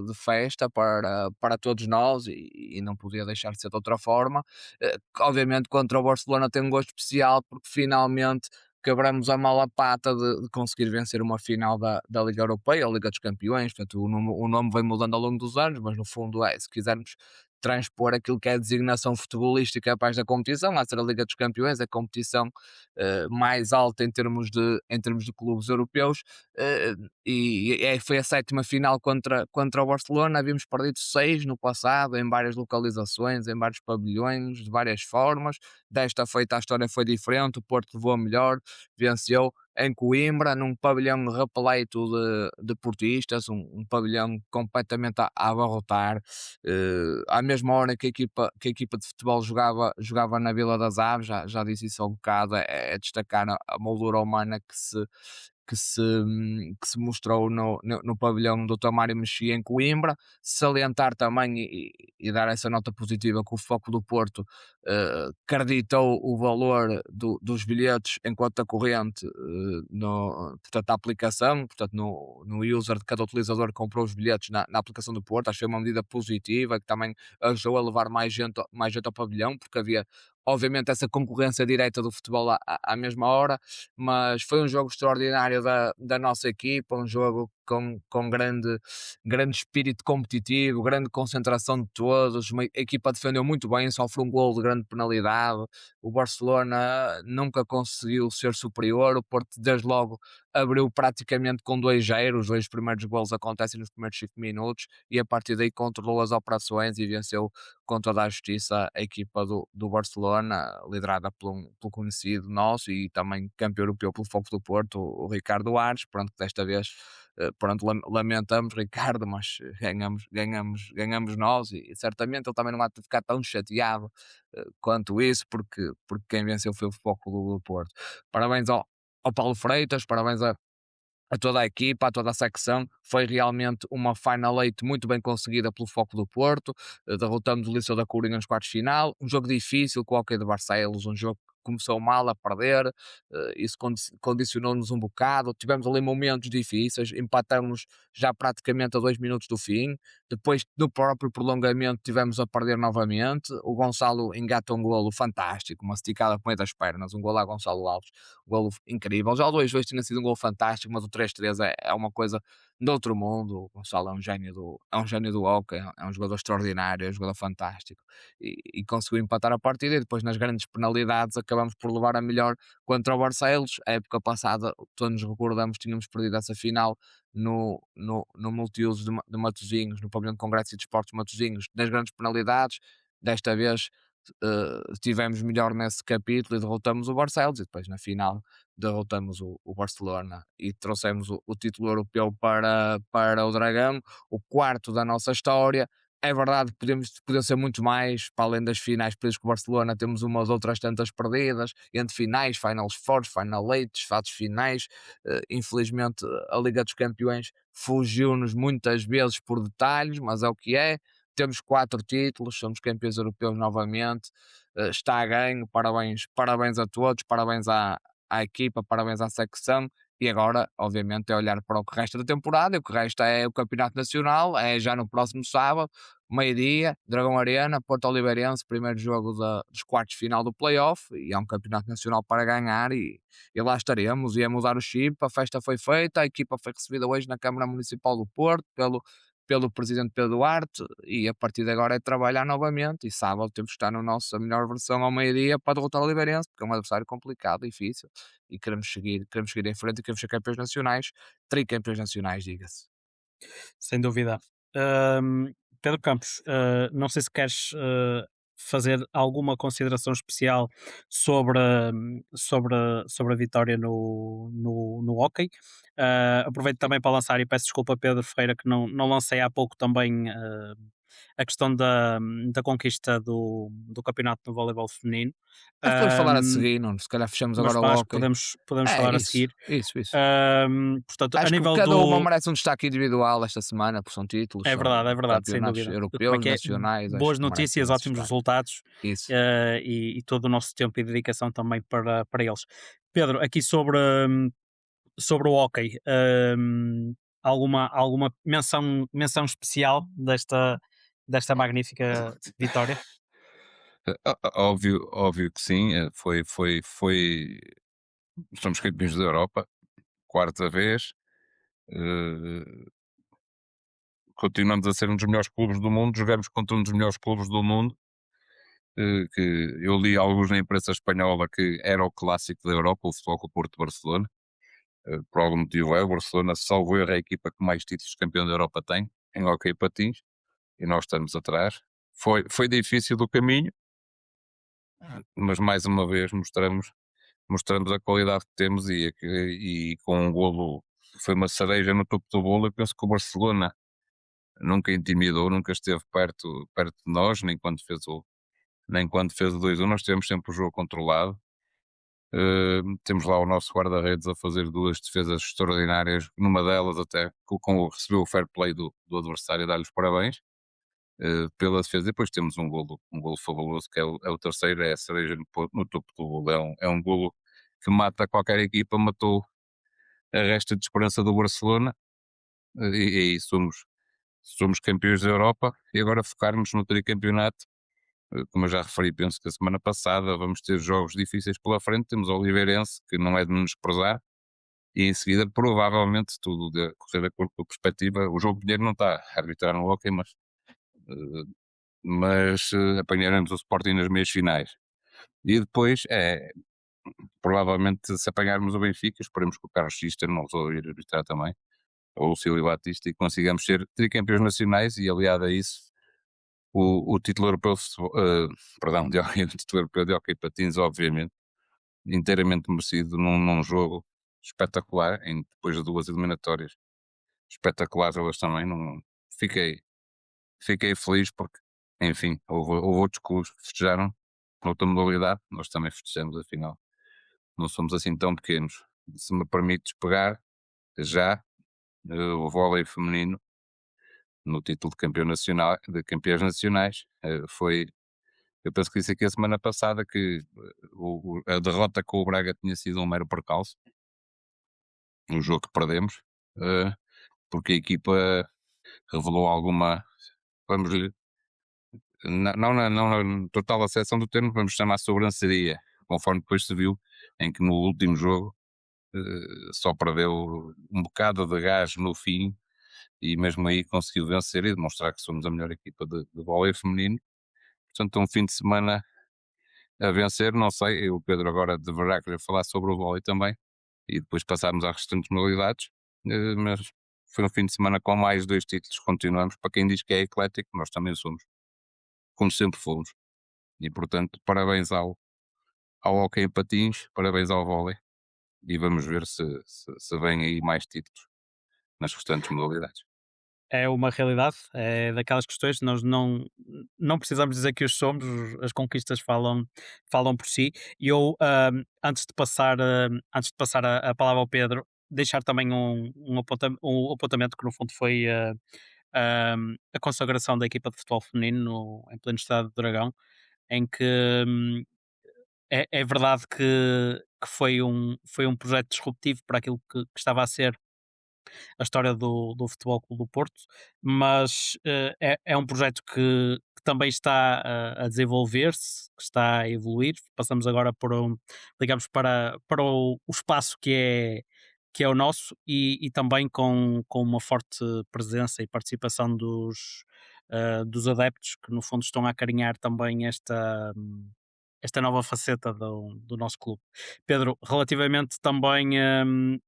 de festa para todos nós e não podia deixar de ser de outra forma. Obviamente, contra o Barcelona tem um gosto especial porque finalmente quebramos a mala pata de conseguir vencer uma final da Liga Europeia, a Liga dos Campeões. Portanto, o nome vem mudando ao longo dos anos, mas no fundo se quisermos transpor aquilo que é a designação futebolística capaz da competição, a ser a Liga dos Campeões, a competição mais alta em termos de clubes europeus, foi a 7ª final contra o Barcelona. Havíamos perdido 6 no passado, em várias localizações, em vários pavilhões, de várias formas. Desta feita a história foi diferente, o Porto levou a melhor, venceu em Coimbra, num pavilhão repleto de portistas, um pavilhão completamente a abarrotar, à mesma hora que a equipa de futebol jogava na Vila das Aves. Já disse isso há um bocado, é destacar a moldura humana que se mostrou no pavilhão do Mário Mexia em Coimbra. Salientar também e dar essa nota positiva que o Foco do Porto acreditou o valor dos bilhetes em conta corrente, portanto, a aplicação, portanto, no user de cada utilizador que comprou os bilhetes na aplicação do Porto. Acho que foi uma medida positiva que também ajudou a levar mais gente ao pavilhão, porque havia obviamente essa concorrência direta do futebol à mesma hora, mas foi um jogo extraordinário da nossa equipa, um jogo com grande espírito competitivo, grande concentração de todos. A equipa defendeu muito bem, sofreu um golo de grande penalidade. O Barcelona nunca conseguiu ser superior, o Porto desde logo abriu praticamente com 2-0, os 2 primeiros golos acontecem nos primeiros 5 minutos e a partir daí controlou as operações e venceu com toda a justiça a equipa do Barcelona, liderada pelo conhecido nosso e também campeão europeu pelo Foco do Porto, o Ricardo Ares. Pronto, desta vez lamentamos, Ricardo, mas ganhamos nós e certamente ele também não há de ficar tão chateado quanto isso, porque quem venceu foi o Foco do Porto. Parabéns ao Paulo Freitas, parabéns a toda a equipa, a toda a secção. Foi realmente uma Final Eight muito bem conseguida pelo Foco do Porto. Derrotamos o Liceu da Coruña nos quartos de final, um jogo difícil com o Hockey de Barcelos, um jogo que começou mal a perder, isso condicionou-nos um bocado. Tivemos ali momentos difíceis, empatamos já praticamente a 2 minutos do fim. Depois do próprio prolongamento tivemos a perder novamente. O Gonçalo engata um golo fantástico, uma esticada por meio das pernas, um golo a Gonçalo Alves, um golo incrível. Já o 2-2 tinha sido um golo fantástico, mas o 3-3 é uma coisa de outro mundo. O Gonçalo é um gênio do hóquei, é um jogador extraordinário, é um jogador fantástico. E conseguiu empatar a partida e depois nas grandes penalidades acabamos por levar a melhor contra o Barcelos. A época passada, todos nos recordamos, tínhamos perdido essa final no multiuso de Matosinhos, no Pavilhão de Congressos e Desportos de Matosinhos, nas grandes penalidades. Desta vez tivemos melhor nesse capítulo e derrotamos o Barcelos, e depois na final derrotamos o Barcelona e trouxemos o título europeu para o Dragão, o quarto da nossa história. É verdade que podia ser muito mais, para além das finais, por isso que o Barcelona temos umas outras tantas perdidas, entre finais, Final Fours, Final Eights, fases finais. Infelizmente a Liga dos Campeões fugiu-nos muitas vezes por detalhes, mas é o que é. Temos 4 títulos, somos campeões europeus novamente, está a ganho, parabéns a todos, parabéns à equipa, parabéns à secção. E agora, obviamente, é olhar para o que resta da temporada, e o que resta é o Campeonato Nacional, é já no próximo sábado, meio-dia, Dragão Arena, Porto Oliveirense, primeiro jogo dos quartos de final do play-off, e é um Campeonato Nacional para ganhar, e lá estaremos, ia mudar o chip, a festa foi feita, a equipa foi recebida hoje na Câmara Municipal do Porto, pelo presidente Pedro Duarte, e a partir de agora é trabalhar novamente, e sábado temos que estar na nossa melhor versão ao meio-dia para derrotar o Oliveirense, porque é um adversário complicado, difícil, e queremos seguir em frente e queremos ser campeões nacionais, tricampeões nacionais, diga-se. Sem dúvida. Pedro Campos, não sei se queres fazer alguma consideração especial sobre a vitória no hóquei. Aproveito também para lançar, e peço desculpa a Pedro Ferreira que não lancei há pouco também a questão da conquista do campeonato no voleibol feminino. Mas podemos falar a Ahm, seguir, Nuno, se calhar fechamos mas agora o acho que hóquei. podemos falar a seguir. Isso. Portanto, a Acho que nível cada uma do. merece um destaque individual esta semana, porque são títulos, É são verdade, sem campeonatos dúvida. europeus, Como é que é? nacionais, acho Boas que merecem notícias, esse ótimos destaque. resultados Isso. e todo o nosso tempo e dedicação também para eles. Pedro, aqui sobre o hóquei, alguma menção especial desta magnífica vitória? Óbvio que sim, somos campeões da Europa, quarta vez, eh, continuamos a ser um dos melhores clubes do mundo, jogamos contra um dos melhores clubes do mundo, que eu li alguns na imprensa espanhola que era o clássico da Europa, o Futebol Clube Porto de Barcelona. Por algum motivo é o Barcelona, salvo erro, é a equipa que mais títulos de campeão da Europa tem em hóquei patins, e nós estamos atrás. Foi difícil o caminho, mas mais uma vez mostramos a qualidade que temos, e com um golo foi uma cereja no topo do bolo. Eu penso que o Barcelona nunca intimidou, nunca esteve perto de nós, nem quando fez o 2-1. Nós temos sempre o jogo controlado. Temos lá o nosso guarda-redes a fazer 2 defesas extraordinárias, numa delas até recebeu o fair play do adversário, e dar-lhe os parabéns pela defesa. Depois temos um golo fabuloso, que é o terceiro, é a cereja no topo do bolo. É um golo que mata qualquer equipa, matou a resta de esperança do Barcelona, e somos campeões da Europa. E agora focarmos no tricampeonato. Como eu já referi, penso que a semana passada vamos ter jogos difíceis pela frente. Temos o Oliveirense, que não é de menosprezar, e em seguida, provavelmente, tudo de correr de acordo com a perspectiva. O João Pinheiro não está a arbitrar no hóquei, mas apanharemos o Sporting nas meias finais. E depois provavelmente, se apanharmos o Benfica, esperemos que o Carlos Xista não resolva ir arbitrar também, ou o Silvio Batista, e consigamos ser tricampeões nacionais. E aliado a isso, o título europeu o título europeu de hóquei patins, obviamente, inteiramente merecido, num jogo espetacular, depois de 2 eliminatórias espetaculares elas também. Fiquei feliz porque, enfim, houve outros clubes que festejaram noutra modalidade, nós também festejamos, afinal não somos assim tão pequenos. Se me permites pegar já o vôlei feminino no título de campeão nacional, de campeões nacionais, eu penso que disse aqui a semana passada que a derrota com o Braga tinha sido um mero percalço, um jogo que perdemos, porque a equipa revelou alguma, vamos-lhe, não na total acessão do termo, vamos chamar sobranceria, conforme depois se viu, em que no último jogo só perdeu um bocado de gás no fim, e mesmo aí conseguiu vencer e demonstrar que somos a melhor equipa de vôlei feminino. Portanto, um fim de semana a vencer, não sei, o Pedro agora deverá querer falar sobre o vôlei também, e depois passarmos às restantes modalidades, mas foi um fim de semana com mais 2 títulos, continuamos, para quem diz que é eclético, nós também somos, como sempre fomos, e portanto parabéns ao hóquei em patins, parabéns ao vôlei, e vamos ver se vêm aí mais títulos nas restantes modalidades. É uma realidade, é daquelas questões, nós não precisamos dizer que os somos, as conquistas falam por si. E eu, antes de passar a palavra ao Pedro, deixar também um apontamento que no fundo foi a consagração da equipa de futebol feminino em pleno estado de Dragão, em que é verdade que foi um projeto disruptivo para aquilo que estava a ser a história do Futebol Clube do Porto, mas é um projeto que também está a desenvolver-se, que está a evoluir. Passamos agora digamos, para o espaço que é o nosso e também com uma forte presença e participação dos adeptos que no fundo estão a acarinhar também esta nova faceta do nosso clube. Pedro, relativamente também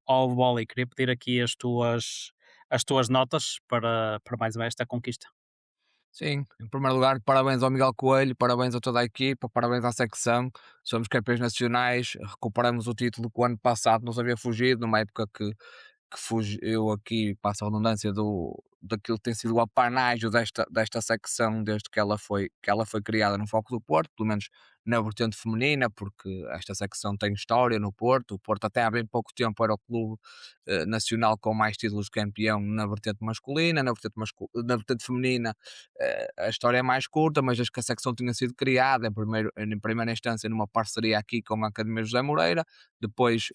ao vôlei, queria pedir aqui as tuas notas para mais esta conquista. Sim, em primeiro lugar, parabéns ao Miguel Coelho, parabéns a toda a equipa, parabéns à secção. Somos campeões nacionais, recuperamos o título que o ano passado nos havia fugido, numa época que fugiu aqui, passa a redundância, daquilo que tem sido o apanágio desta secção desde que ela foi criada no Foco do Porto, pelo menos na vertente feminina, porque esta secção tem história no Porto. O Porto até há bem pouco tempo era o clube nacional com mais títulos de campeão na vertente masculina, na vertente feminina a história é mais curta, mas desde que a secção tinha sido criada, em primeira instância numa parceria aqui com a Academia José Moreira, depois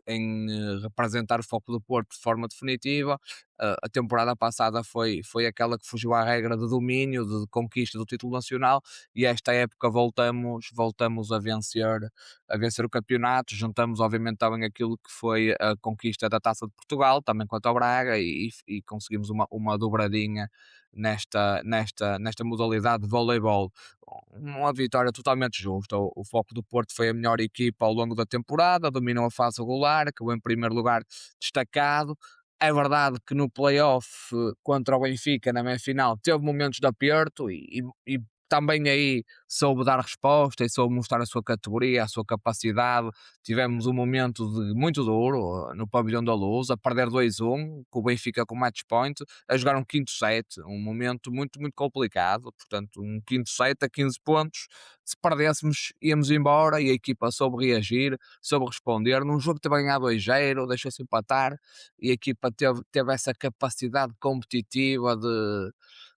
em representar o Foco do Porto de forma definitiva. A temporada passada foi aquela que fugiu à regra de domínio, de conquista do título nacional, e esta época voltamos a vencer o campeonato. Juntamos obviamente também aquilo que foi a conquista da Taça de Portugal, também contra o Braga, e conseguimos uma dobradinha nesta modalidade de voleibol. Uma vitória totalmente justa. O Foco do Porto foi a melhor equipa ao longo da temporada, dominou a fase regular, acabou em primeiro lugar destacado. É verdade que no play-off contra o Benfica, na meia-final, teve momentos de aperto e também aí soube dar resposta e soube mostrar a sua categoria, a sua capacidade. Tivemos um momento muito duro no Pavilhão da Luz, a perder 2-1, com o Benfica com match point, a jogar um quinto set, um momento muito, muito complicado. Portanto, um quinto set a 15 pontos. Se perdêssemos, íamos embora, e a equipa soube reagir, soube responder. Num jogo que teve a ganhar 2-0, deixou-se empatar, e a equipa teve essa capacidade competitiva de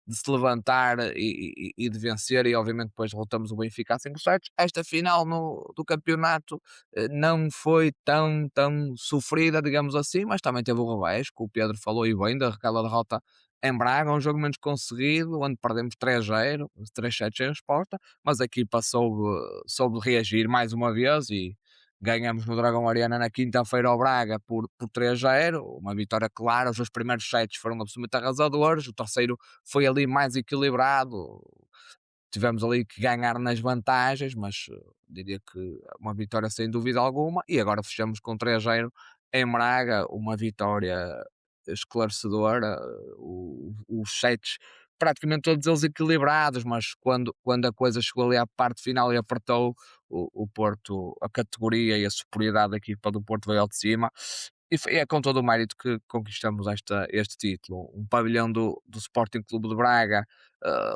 se levantar e de vencer, e obviamente depois derrotamos o Benfica a 5 sets. Esta final do campeonato não foi tão sofrida, digamos assim, mas também teve o revés, que o Pedro falou e bem, daquela derrota em Braga, um jogo menos conseguido, onde perdemos 3-0, 3 sets em resposta, mas a equipa soube reagir mais uma vez e ganhamos no Dragão Arena na quinta-feira ao Braga por 3-0, uma vitória clara. Os dois primeiros sets foram absolutamente arrasadores, o terceiro foi ali mais equilibrado, tivemos ali que ganhar nas vantagens, mas diria que uma vitória sem dúvida alguma. E agora fechamos com 3-0 em Braga, uma vitória esclarecedora. Os sets praticamente todos eles equilibrados, mas quando a coisa chegou ali à parte final e apertou, o Porto, a categoria e a superioridade da equipa do Porto veio ao de cima. É com todo o mérito que conquistamos este título. Um pavilhão do Sporting Clube de Braga,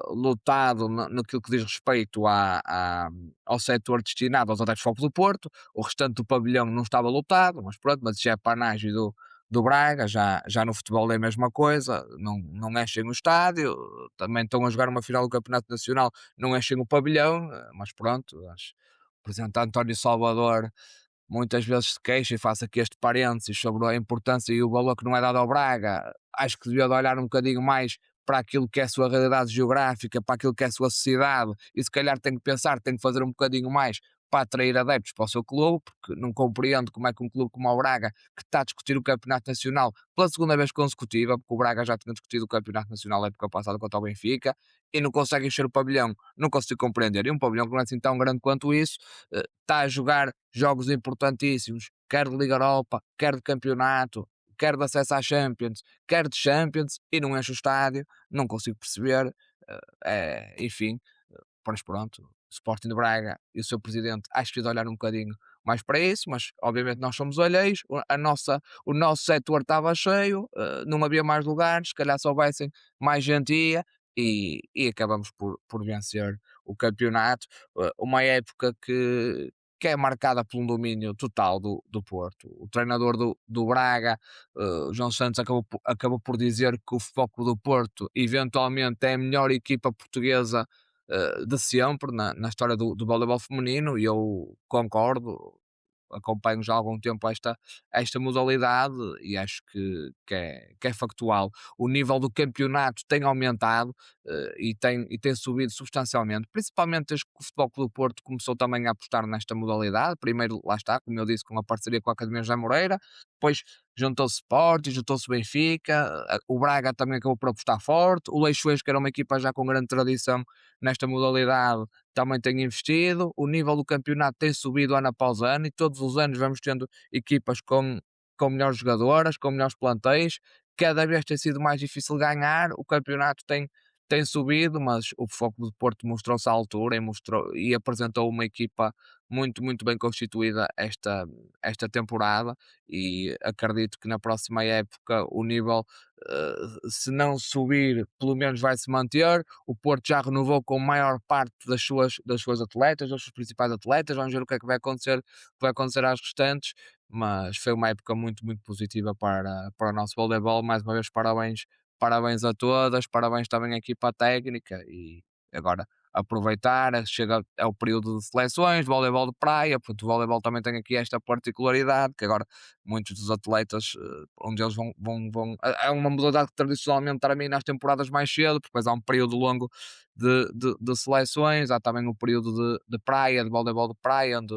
lotado naquilo que diz respeito ao setor destinado aos adeptos do Foco do Porto. O restante do pavilhão não estava lotado, mas pronto, mas isso é a panagem do Braga. Já no futebol é a mesma coisa, não enchem o estádio, também estão a jogar uma final do Campeonato Nacional, não enchem o pavilhão, mas pronto, o Presidente António Salvador muitas vezes se queixa, e faço aqui este parênteses sobre a importância e o valor que não é dado ao Braga. Acho que devia de olhar um bocadinho mais para aquilo que é a sua realidade geográfica, para aquilo que é a sua sociedade, e se calhar tem que pensar, tem que fazer um bocadinho mais para atrair adeptos para o seu clube, porque não compreendo como é que um clube como o Braga, que está a discutir o Campeonato Nacional pela segunda vez consecutiva, porque o Braga já tinha discutido o Campeonato Nacional na época passada contra o Benfica, e não consegue encher o pavilhão, não consigo compreender. E um pavilhão que não é assim tão grande quanto isso, está a jogar jogos importantíssimos, quer de Liga Europa, quer de campeonato, quer de acesso à Champions, quer de Champions, e não enche o estádio, não consigo perceber, enfim, mas pronto, o Sporting de Braga e o seu presidente acho que de olhar um bocadinho mais para isso, mas obviamente nós somos alheios, o nosso setor estava cheio, não havia mais lugares, se calhar se houvessem mais gente ia, e acabamos por vencer o campeonato, uma época que é marcada por um domínio total do Porto. O treinador do Braga, João Santos, acabou por dizer que o Futebol Clube do Porto eventualmente é a melhor equipa portuguesa de sempre na história do voleibol feminino, e eu concordo, acompanho já há algum tempo esta modalidade, e acho que é factual. O nível do campeonato tem aumentado, e tem subido substancialmente, principalmente desde que o Futebol Clube do Porto começou também a apostar nesta modalidade. Primeiro, lá está, como eu disse, com a parceria com a Academia José Moreira, depois juntou-se Sporting, juntou-se Benfica, o Braga também acabou por apostar forte, o Leixões, que era uma equipa já com grande tradição nesta modalidade, também tem investido, o nível do campeonato tem subido ano após ano, e todos os anos vamos tendo equipas com melhores jogadoras, com melhores plantéis, cada vez tem sido mais difícil ganhar, o campeonato tem subido, mas o Foco do Porto mostrou-se à altura e apresentou uma equipa muito, muito bem constituída esta temporada, e acredito que na próxima época o nível, se não subir, pelo menos vai se manter. O Porto já renovou com a maior parte das suas atletas, das suas principais atletas. Vamos ver o que é que vai acontecer às restantes, mas foi uma época muito, muito positiva para o nosso voleibol. Mais uma vez, parabéns a todas, parabéns também à equipa técnica, e agora aproveitar, é o período de seleções, de voleibol de praia, porque o voleibol também tem aqui esta particularidade, que agora muitos dos atletas, um deles é uma modalidade que tradicionalmente termina as temporadas mais cedo, porque depois há um período longo de seleções, há também o período de praia, de voleibol de praia, onde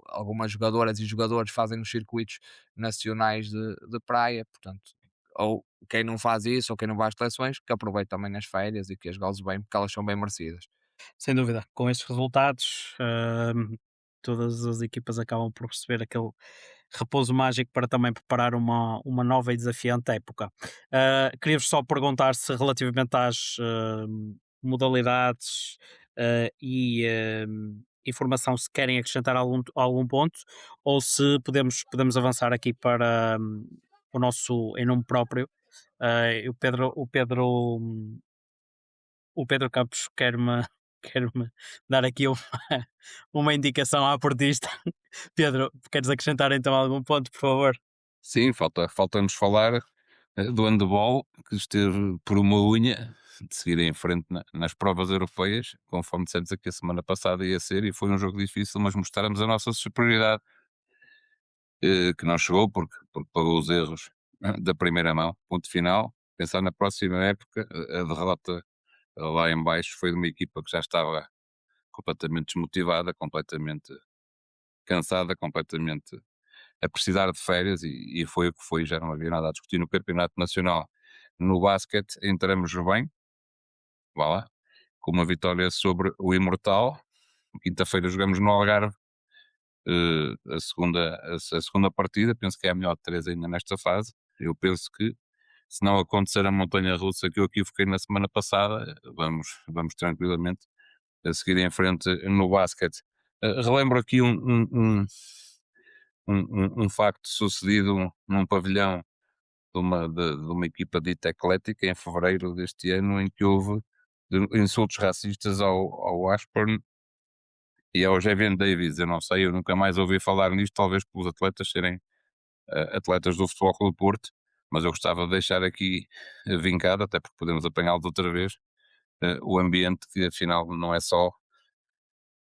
algumas jogadoras e jogadores fazem os circuitos nacionais de praia, portanto, ou quem não faz isso, ou quem não vai às seleções, que aproveite também as férias e que as goze bem, porque elas são bem merecidas. Sem dúvida, com estes resultados, todas as equipas acabam por receber aquele repouso mágico para também preparar uma nova e desafiante época. Queria-vos só perguntar se relativamente às modalidades e informação, se querem acrescentar algum ponto, ou se podemos avançar aqui para o nosso em nome próprio. O Pedro Campos quer-me dar aqui uma indicação à portista. Pedro, queres acrescentar então algum ponto, por favor? Sim, falta-nos falar do handball, que esteve por uma unha de seguir em frente nas provas europeias, conforme dissemos aqui a semana passada ia ser, e foi um jogo difícil, mas mostramos a nossa superioridade, que não chegou porque pagou os erros da primeira mão. Ponto final. Pensar na próxima época, a derrota lá em baixo foi de uma equipa que já estava completamente desmotivada, completamente cansada, completamente a precisar de férias, e foi o que foi. Já não havia nada a discutir no campeonato nacional. No basquete entramos bem, vá lá, com uma vitória sobre o Imortal. Quinta-feira jogamos no Algarve, a segunda partida, penso que é a melhor de 3 ainda nesta fase. Eu penso que, se não acontecer a montanha-russa que eu aqui foquei na semana passada, vamos tranquilamente a seguir em frente no basquete. Relembro aqui um facto sucedido num pavilhão de uma equipa dita eclética em fevereiro deste ano, em que houve insultos racistas ao Ashburn e ao Javier Davis. Eu não sei, eu nunca mais ouvi falar nisto, talvez pelos atletas serem atletas do Futebol Clube do Porto, mas eu gostava de deixar aqui vincado, até porque podemos apanhá-los outra vez, o ambiente, que afinal não é só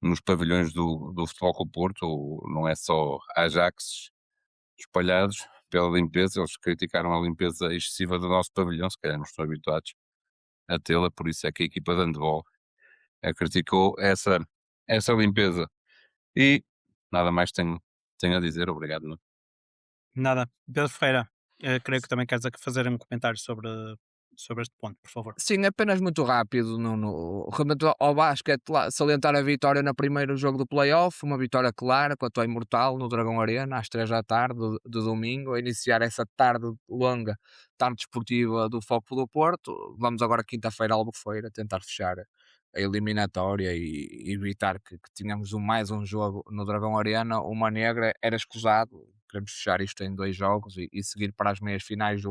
nos pavilhões do Futebol Clube do Porto, ou não é só Ajaxes espalhados pela limpeza. Eles criticaram a limpeza excessiva do nosso pavilhão, se calhar não estão habituados a tê-la, por isso é que a equipa de handball criticou essa limpeza E nada mais tenho a dizer. Obrigado, Nuno. Nada. Pedro Ferreira, creio que também queres aqui fazer um comentário sobre este ponto, por favor. Sim, apenas muito rápido realmente ao basquete, salientar a vitória no primeiro jogo do playoff, uma vitória clara contra o Imortal no Dragão Arena, às 3 da tarde de domingo, a iniciar essa tarde longa, tarde desportiva do Foco do Porto. Vamos agora quinta-feira à Albufeira tentar fechar a eliminatória e evitar que tenhamos mais um jogo no Dragão Arena. Uma negra era escusado, queremos fechar isto em 2 jogos e seguir para as meias finais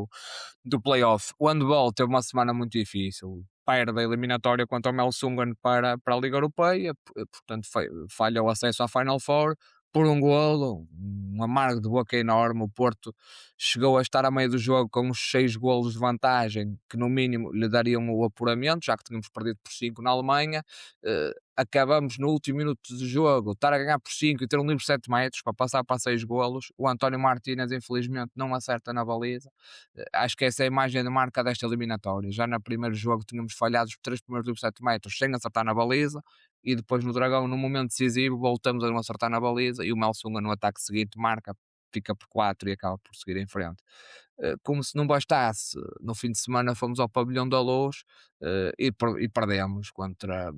do playoff. O handball teve uma semana muito difícil. Perde a eliminatória contra o Melsungen para a Liga Europeia, portanto falha o acesso à Final Four por um golo, um amargo de boca enorme. O Porto chegou a estar a meio do jogo com os 6 golos de vantagem, que no mínimo lhe dariam o apuramento, já que tínhamos perdido por 5 na Alemanha. Acabamos no último minuto de jogo, estar a ganhar por 5 e ter um livre 7 metros para passar para 6 golos. O António Martínez, infelizmente, não acerta na baliza. Acho que essa é a imagem de marca desta eliminatória. Já no primeiro jogo tínhamos falhado os 3 primeiros livres 7 metros sem acertar na baliza, e depois no Dragão, no momento decisivo, voltamos a não acertar na baliza e o Melsunga no ataque seguinte marca, fica por 4 e acaba por seguir em frente. Como se não bastasse, no fim de semana fomos ao Pavilhão da Luz e perdemos contra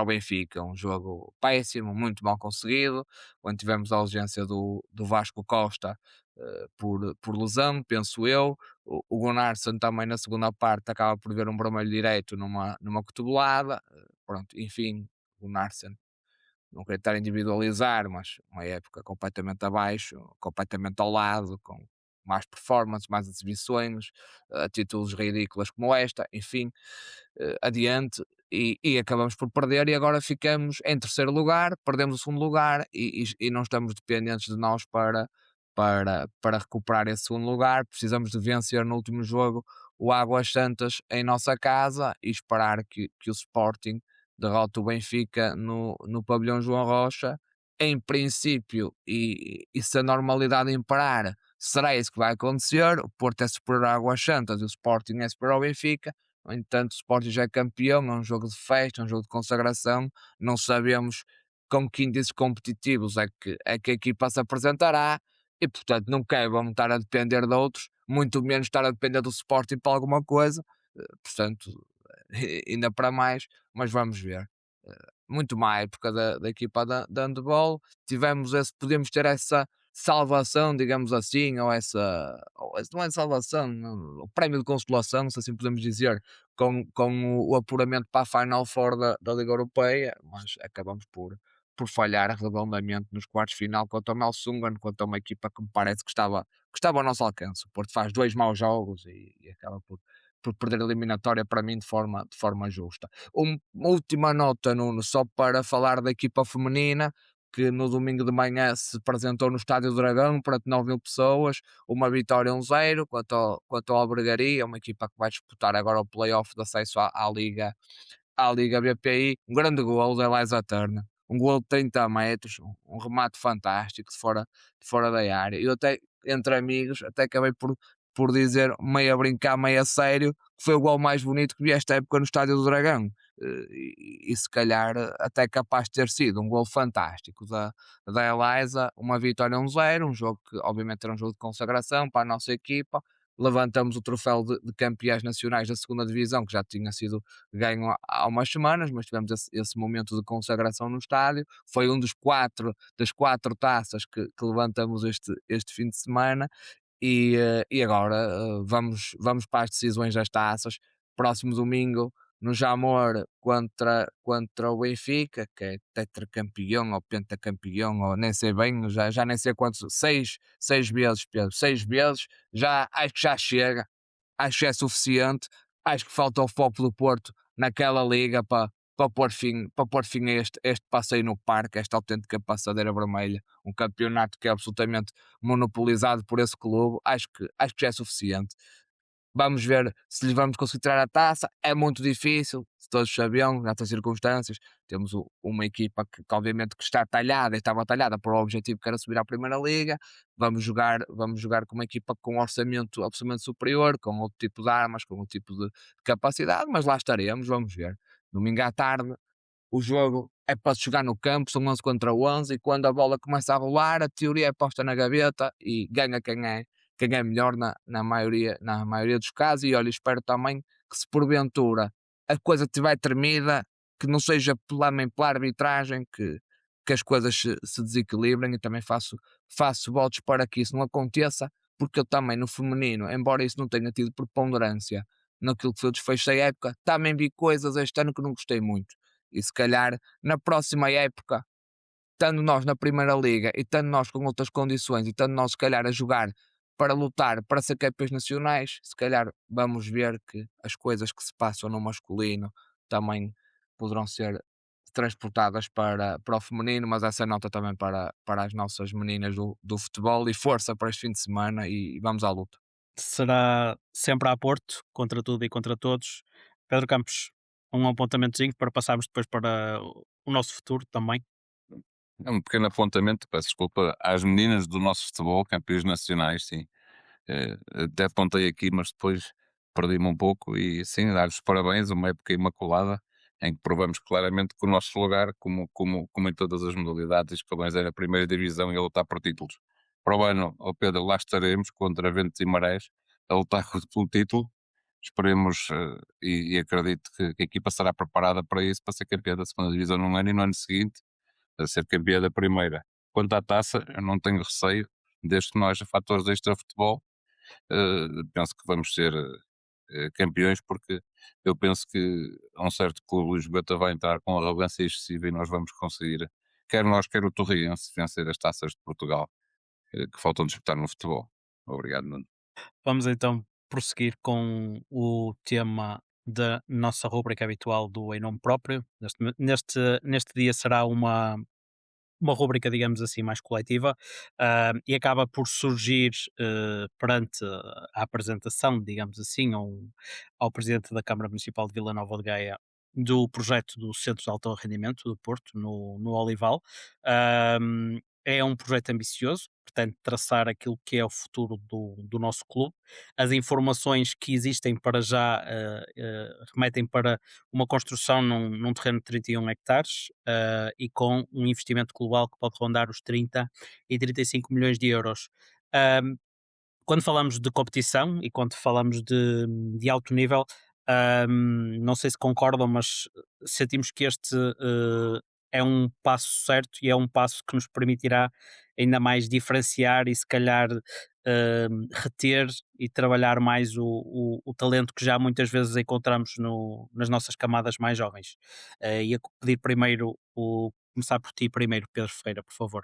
o Benfica, um jogo péssimo, muito mal conseguido, onde tivemos a ausência do Vasco Costa por lesão, penso eu. O Gunnarsson também na segunda parte acaba por ver um vermelho direito numa cotovelada. Pronto, enfim, o Gunnarsson, não queria estar a individualizar, mas uma época completamente abaixo, completamente ao lado, com mais performances, mais exibições, títulos ridículas como esta, enfim, adiante, e acabamos por perder, e agora ficamos em terceiro lugar, perdemos o segundo lugar, e não estamos dependentes de nós para recuperar esse segundo lugar. Precisamos de vencer no último jogo o Águas Santas em nossa casa e esperar que o Sporting derrote o Benfica no pavilhão João Rocha. Em princípio, e se a normalidade imperar, será isso que vai acontecer. O Porto é superior a Águas Santas e o Sporting é superior ao Benfica. No entanto, o Sporting já é campeão, é um jogo de festa, é um jogo de consagração. Não sabemos com que índices competitivos é que a equipa se apresentará, e portanto não quero vamos estar a depender de outros, muito menos estar a depender do Sporting para alguma coisa. Portanto, ainda para mais, mas vamos ver. Muito má época da equipa de handball. Podemos ter essa salvação, digamos assim, não é salvação, o prémio de consolação, se assim podemos dizer, com o apuramento para a Final Four da Liga Europeia, mas acabamos por falhar redondamente nos quartos de final contra o Melsungen, contra uma equipa que me parece que estava ao nosso alcance. O Porto faz 2 maus jogos e acaba por perder a eliminatória para mim de forma justa. Uma última nota, Nuno, só para falar da equipa feminina, que no domingo de manhã se apresentou no Estádio do Dragão para 9.000 pessoas, uma vitória 1-0 quanto ao Albergaria, uma equipa que vai disputar agora o play-off de acesso à Liga BPI. Um grande gol da Eliza Turner, um gol de 30 metros, um remate fantástico de fora da área. Eu até, entre amigos, até acabei por dizer, meio a brincar, meio a sério, que foi o gol mais bonito que vi esta época no Estádio do Dragão. E se calhar até capaz de ter sido um gol fantástico da Eliza, uma vitória 1-0, um jogo que obviamente era um jogo de consagração para a nossa equipa. Levantamos o troféu de campeões nacionais da segunda divisão, que já tinha sido ganho há umas semanas, mas tivemos esse momento de consagração no estádio. Foi um das quatro taças que levantamos este fim de semana. E agora vamos para as decisões das taças. Próximo domingo, no Jamor, contra o Benfica, que é tetracampeão ou pentacampeão, ou nem sei bem, já nem sei quantos, seis vezes, Pedro, 6 vezes. Acho que já chega, acho que é suficiente. Acho que falta o foco do Porto naquela liga para pôr fim a este passeio no parque, esta autêntica passadeira vermelha, um campeonato que é absolutamente monopolizado por esse clube. Acho que já é suficiente. Vamos ver se lhes vamos conseguir tirar a taça. É muito difícil, se todos sabiam, nestas circunstâncias. Temos uma equipa que obviamente que está talhada, e estava talhada para o objetivo que era subir à Primeira Liga. Vamos jogar com uma equipa com um orçamento absolutamente superior, com outro tipo de armas, com outro tipo de capacidade, mas lá estaremos, vamos ver. Domingo à tarde, o jogo é para se jogar no campo, são 11 contra 11, e quando a bola começa a rolar, a teoria é posta na gaveta e ganha quem é melhor na maioria dos casos. E olha, espero também que, se porventura a coisa estiver tremida, que não seja pela arbitragem que as coisas se desequilibrem, e também faço votos para que isso não aconteça, porque eu também no feminino, embora isso não tenha tido preponderância naquilo que foi o desfecho da época, também vi coisas este ano que não gostei muito. E se calhar na próxima época, estando nós na Primeira Liga e estando nós com outras condições e estando nós se calhar a jogar para lutar para ser campeões nacionais, se calhar vamos ver que as coisas que se passam no masculino também poderão ser transportadas para o feminino. Mas essa é nota também para as nossas meninas do futebol, e força para este fim de semana, e vamos à luta. Será sempre a Porto, contra tudo e contra todos. Pedro Campos, um apontamentozinho para passarmos depois para o nosso futuro também. É um pequeno apontamento, peço desculpa, às meninas do nosso futebol, campeões nacionais, sim. Até apontei aqui, mas depois perdi-me um pouco, e sim, dar-lhes parabéns, uma época imaculada, em que provamos claramente que o nosso lugar, como em todas as modalidades, escalões, era a primeira divisão e a lutar por títulos. Para o ano, ó Pedro, lá estaremos contra ventos e marés, a lutar pelo título. Esperemos, e acredito que a equipa estará preparada para isso, para ser campeã da segunda divisão num ano, e no ano seguinte a ser campeã da primeira. Quanto à taça, eu não tenho receio, desde que não haja fatores extra futebol, penso que vamos ser campeões, porque eu penso que a um certo clube lisboeta vai entrar com arrogância excessiva, e nós vamos conseguir, quer nós, quer o Torriense, vencer as taças de Portugal que faltam disputar no futebol. Obrigado, Nuno. Vamos então prosseguir com o tema da nossa rubrica habitual do Em Nome Próprio. Neste dia será uma rúbrica, digamos assim, mais coletiva, e acaba por surgir perante a apresentação, digamos assim, ao Presidente da Câmara Municipal de Vila Nova de Gaia, do projeto do Centro de Alto Rendimento do Porto, no Olival. É um projeto ambicioso, pretende traçar aquilo que é o futuro do nosso clube. As informações que existem para já remetem para uma construção num terreno de 31 hectares, e com um investimento global que pode rondar os 30 e 35 milhões de euros. Ahm, Quando falamos de competição e quando falamos de alto nível, não sei se concordam, mas sentimos que este é um passo certo e é um passo que nos permitirá ainda mais diferenciar e se calhar reter e trabalhar mais o talento que já muitas vezes encontramos nas nossas camadas mais jovens. Ia pedir primeiro começar por ti primeiro, Pedro Ferreira, por favor.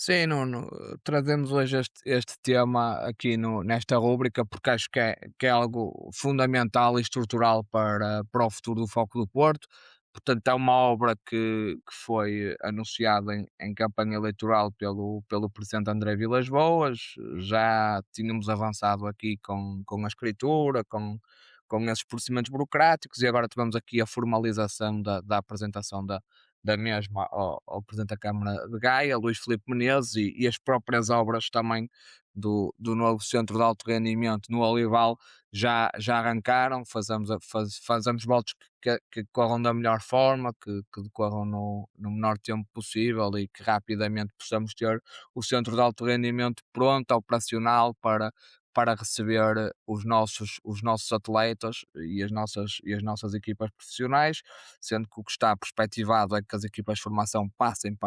Sim, Nuno, trazemos hoje este tema aqui nesta rúbrica, porque acho que é algo fundamental e estrutural para o futuro do Foco do Porto. Portanto, é uma obra que foi anunciada em campanha eleitoral pelo Presidente André Vilas-Boas. Já tínhamos avançado aqui com a escritura, com esses procedimentos burocráticos, e agora tivemos aqui a formalização da apresentação da mesma ao Presidente da Câmara de Gaia, Luís Filipe Menezes, e as próprias obras também do novo centro de alto rendimento no Olival já arrancaram. Fazemos votos que corram da melhor forma, que decorram no menor tempo possível, e que rapidamente possamos ter o centro de alto rendimento pronto, operacional, para receber os nossos atletas e as nossas equipas profissionais, sendo que o que está perspectivado é que as equipas de formação passem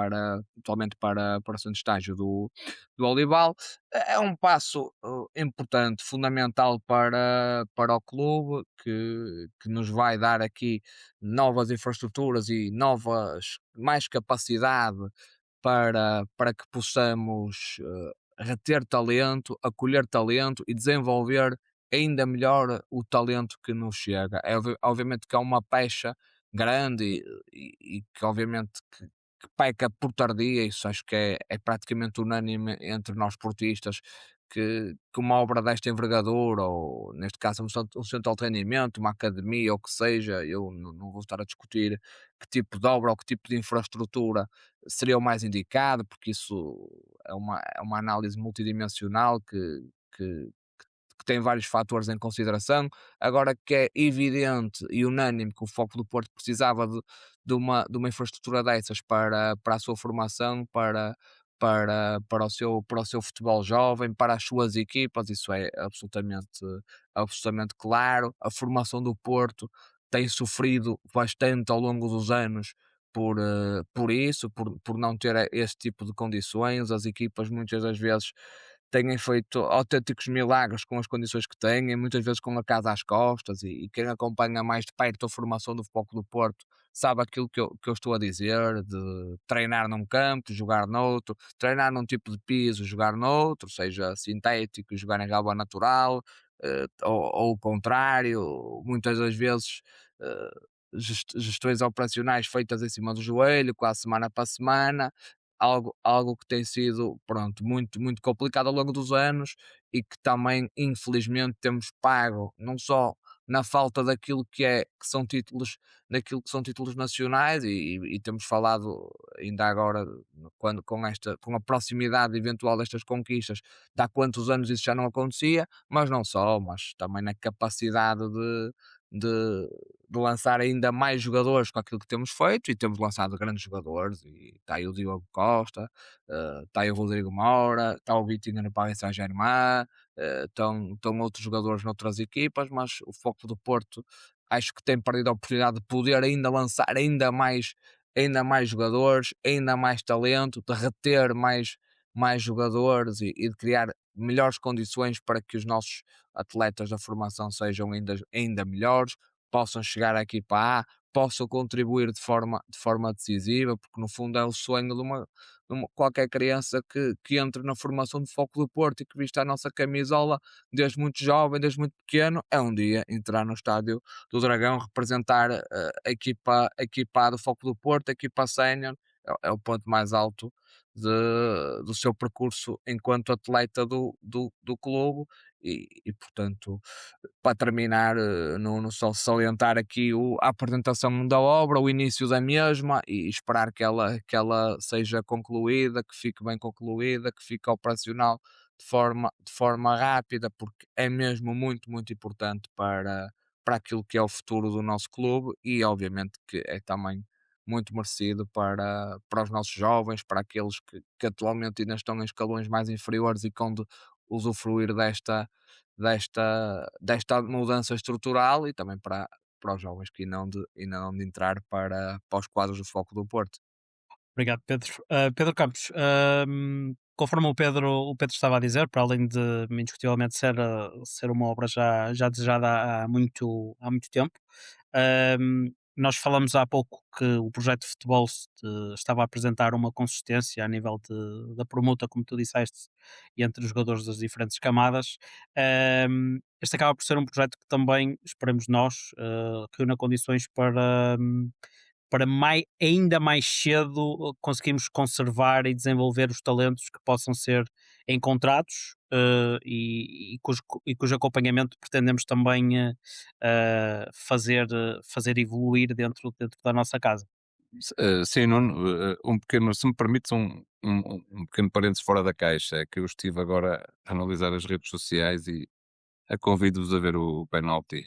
atualmente para o centro de estágio do Olival. É um passo importante, fundamental para o clube, que nos vai dar aqui novas infraestruturas e mais capacidade para que possamos reter talento, acolher talento e desenvolver ainda melhor o talento que nos chega. Obviamente que é uma pecha grande, e que obviamente que peca por tardia. Isso acho que é praticamente unânime entre nós portistas, que uma obra desta envergadura, ou neste caso um centro de alto rendimento, uma academia, ou o que seja, eu não vou estar a discutir que tipo de obra ou que tipo de infraestrutura seria o mais indicado, porque isso é uma análise multidimensional que que tem vários fatores em consideração. Agora que é evidente e unânime que o Foco do Porto precisava de uma infraestrutura dessas para a sua formação, para o seu futebol jovem, para as suas equipas, isso é absolutamente claro. A formação do Porto tem sofrido bastante ao longo dos anos por isso, por não ter esse tipo de condições. As equipas muitas das vezes têm feito autênticos milagres com as condições que têm, muitas vezes com a casa às costas, e quem acompanha mais de perto a formação do Futebol Clube do Porto sabe aquilo que eu estou a dizer, de treinar num campo, jogar noutro, treinar num tipo de piso, jogar noutro, seja sintético e jogar em relva natural, ou o contrário, muitas das vezes eh, gestões operacionais feitas em cima do joelho, quase semana para semana, algo que tem sido, pronto, muito complicado ao longo dos anos, e que também, infelizmente, temos pago, não só na falta que são títulos, daquilo que são títulos nacionais, e temos falado ainda agora, quando com a proximidade eventual destas conquistas, de há quantos anos isso já não acontecia, mas não só, mas também na capacidade de de lançar ainda mais jogadores com aquilo que temos feito, e temos lançado grandes jogadores, e está aí o Diogo Costa, está aí o Rodrigo Moura, está o Vitinha no Paris Saint-Germain, estão outros jogadores noutras equipas, mas o Foco do Porto acho que tem perdido a oportunidade de poder ainda lançar ainda mais jogadores, ainda mais talento, de reter mais jogadores, e de criar melhores condições para que os nossos atletas da formação sejam ainda melhores, possam chegar à equipa A, possam contribuir de forma decisiva, porque no fundo é o sonho de qualquer criança que entre na formação do Foco do Porto e que vista a nossa camisola desde muito jovem, desde muito pequeno, é um dia entrar no estádio do Dragão, representar a equipa A do Foco do Porto, a equipa sénior, é o ponto mais alto do seu percurso enquanto atleta do clube, e portanto, para terminar, não só salientar aqui a apresentação da obra, o início da mesma, e esperar que ela seja concluída, que fique bem concluída, que fique operacional de forma rápida, porque é mesmo muito importante para aquilo que é o futuro do nosso clube, e obviamente que é também muito merecido para os nossos jovens, para aqueles que atualmente ainda estão em escalões mais inferiores e que hão de usufruir desta mudança estrutural, e também para os jovens que ainda não de entrar para os quadros do Foco do Porto. Obrigado, Pedro. Pedro Campos, conforme o Pedro estava a dizer, para além de indiscutivelmente ser uma obra já desejada há muito tempo, nós falamos há pouco que o projeto de futebol estava a apresentar uma consistência a nível da permuta, como tu disseste, entre os jogadores das diferentes camadas. Este acaba por ser um projeto que também, esperemos nós, reúna condições para ainda mais cedo conseguirmos conservar e desenvolver os talentos que possam ser encontrados, e cujo acompanhamento pretendemos também fazer evoluir dentro da nossa casa. Sim, Nuno, se me permites um pequeno parênteses fora da caixa, é que eu estive agora a analisar as redes sociais e a convido-vos a ver o penalti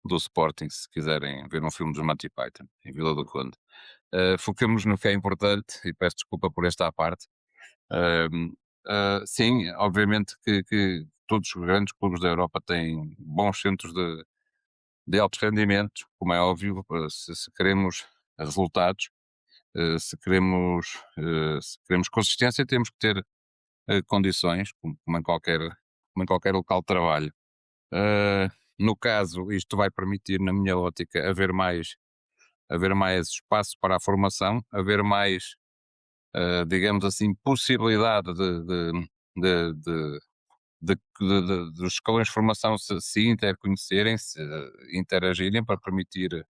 do Sporting, se quiserem ver um filme dos Monty Python, em Vila do Conde. Foquemos no que é importante, e peço desculpa por esta à parte. Sim, obviamente que todos os grandes clubes da Europa têm bons centros de altos rendimentos, como é óbvio, se queremos resultados, se queremos consistência, temos que ter condições, como em qualquer local de trabalho. No caso, isto vai permitir, na minha ótica, haver mais espaço para a formação, haver mais, digamos assim, possibilidade dos escalões de formação se interconhecerem, se interagirem, para permitir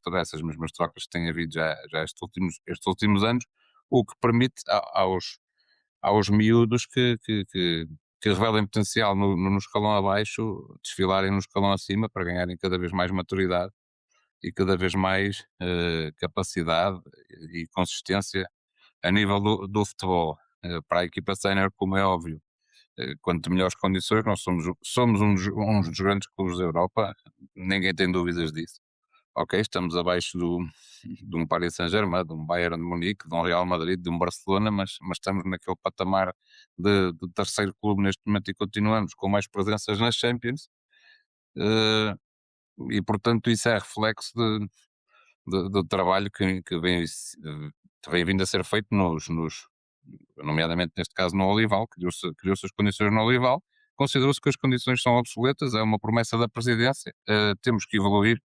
todas essas mesmas trocas que tem havido já estes últimos anos, o que permite aos miúdos que revelem potencial no escalão abaixo desfilarem no escalão acima, para ganharem cada vez mais maturidade e cada vez mais capacidade e consistência a nível do futebol. Para a equipa sénior, como é óbvio, quanto melhores condições, nós somos um dos grandes clubes da Europa, ninguém tem dúvidas disso. Ok, estamos abaixo de um Paris Saint-Germain, de um Bayern de Munique, de um Real Madrid, de um Barcelona, mas estamos naquele patamar de terceiro clube neste momento e continuamos com mais presenças nas Champions. E portanto isso é reflexo do trabalho que vem vindo a ser feito nomeadamente neste caso no Olival, criou-se as condições no Olival, considerou-se que as condições são obsoletas, é uma promessa da presidência, temos que evoluir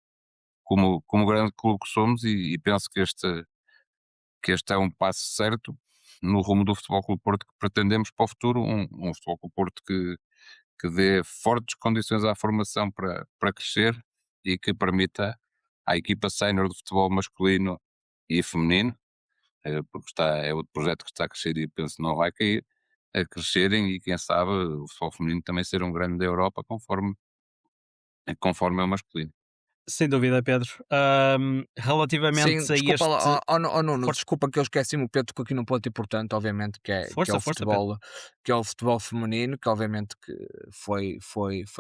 como grande clube que somos e penso que este é um passo certo no rumo do Futebol Clube Porto que pretendemos para o futuro, um Futebol Clube Porto que dê fortes condições à formação para crescer e que permita à equipa sénior de futebol masculino e feminino, porque é outro projeto que está a crescer e penso que não vai cair, a crescerem e quem sabe o futebol feminino também ser um grande da Europa conforme é o masculino. Sem dúvida, Pedro. Sim, Relativamente a desculpa este. lá, Nuno, Força, desculpa que eu esqueci-me, o Pedro tocou aqui num ponto importante, obviamente, que é força, Pedro. o futebol feminino, que obviamente que foi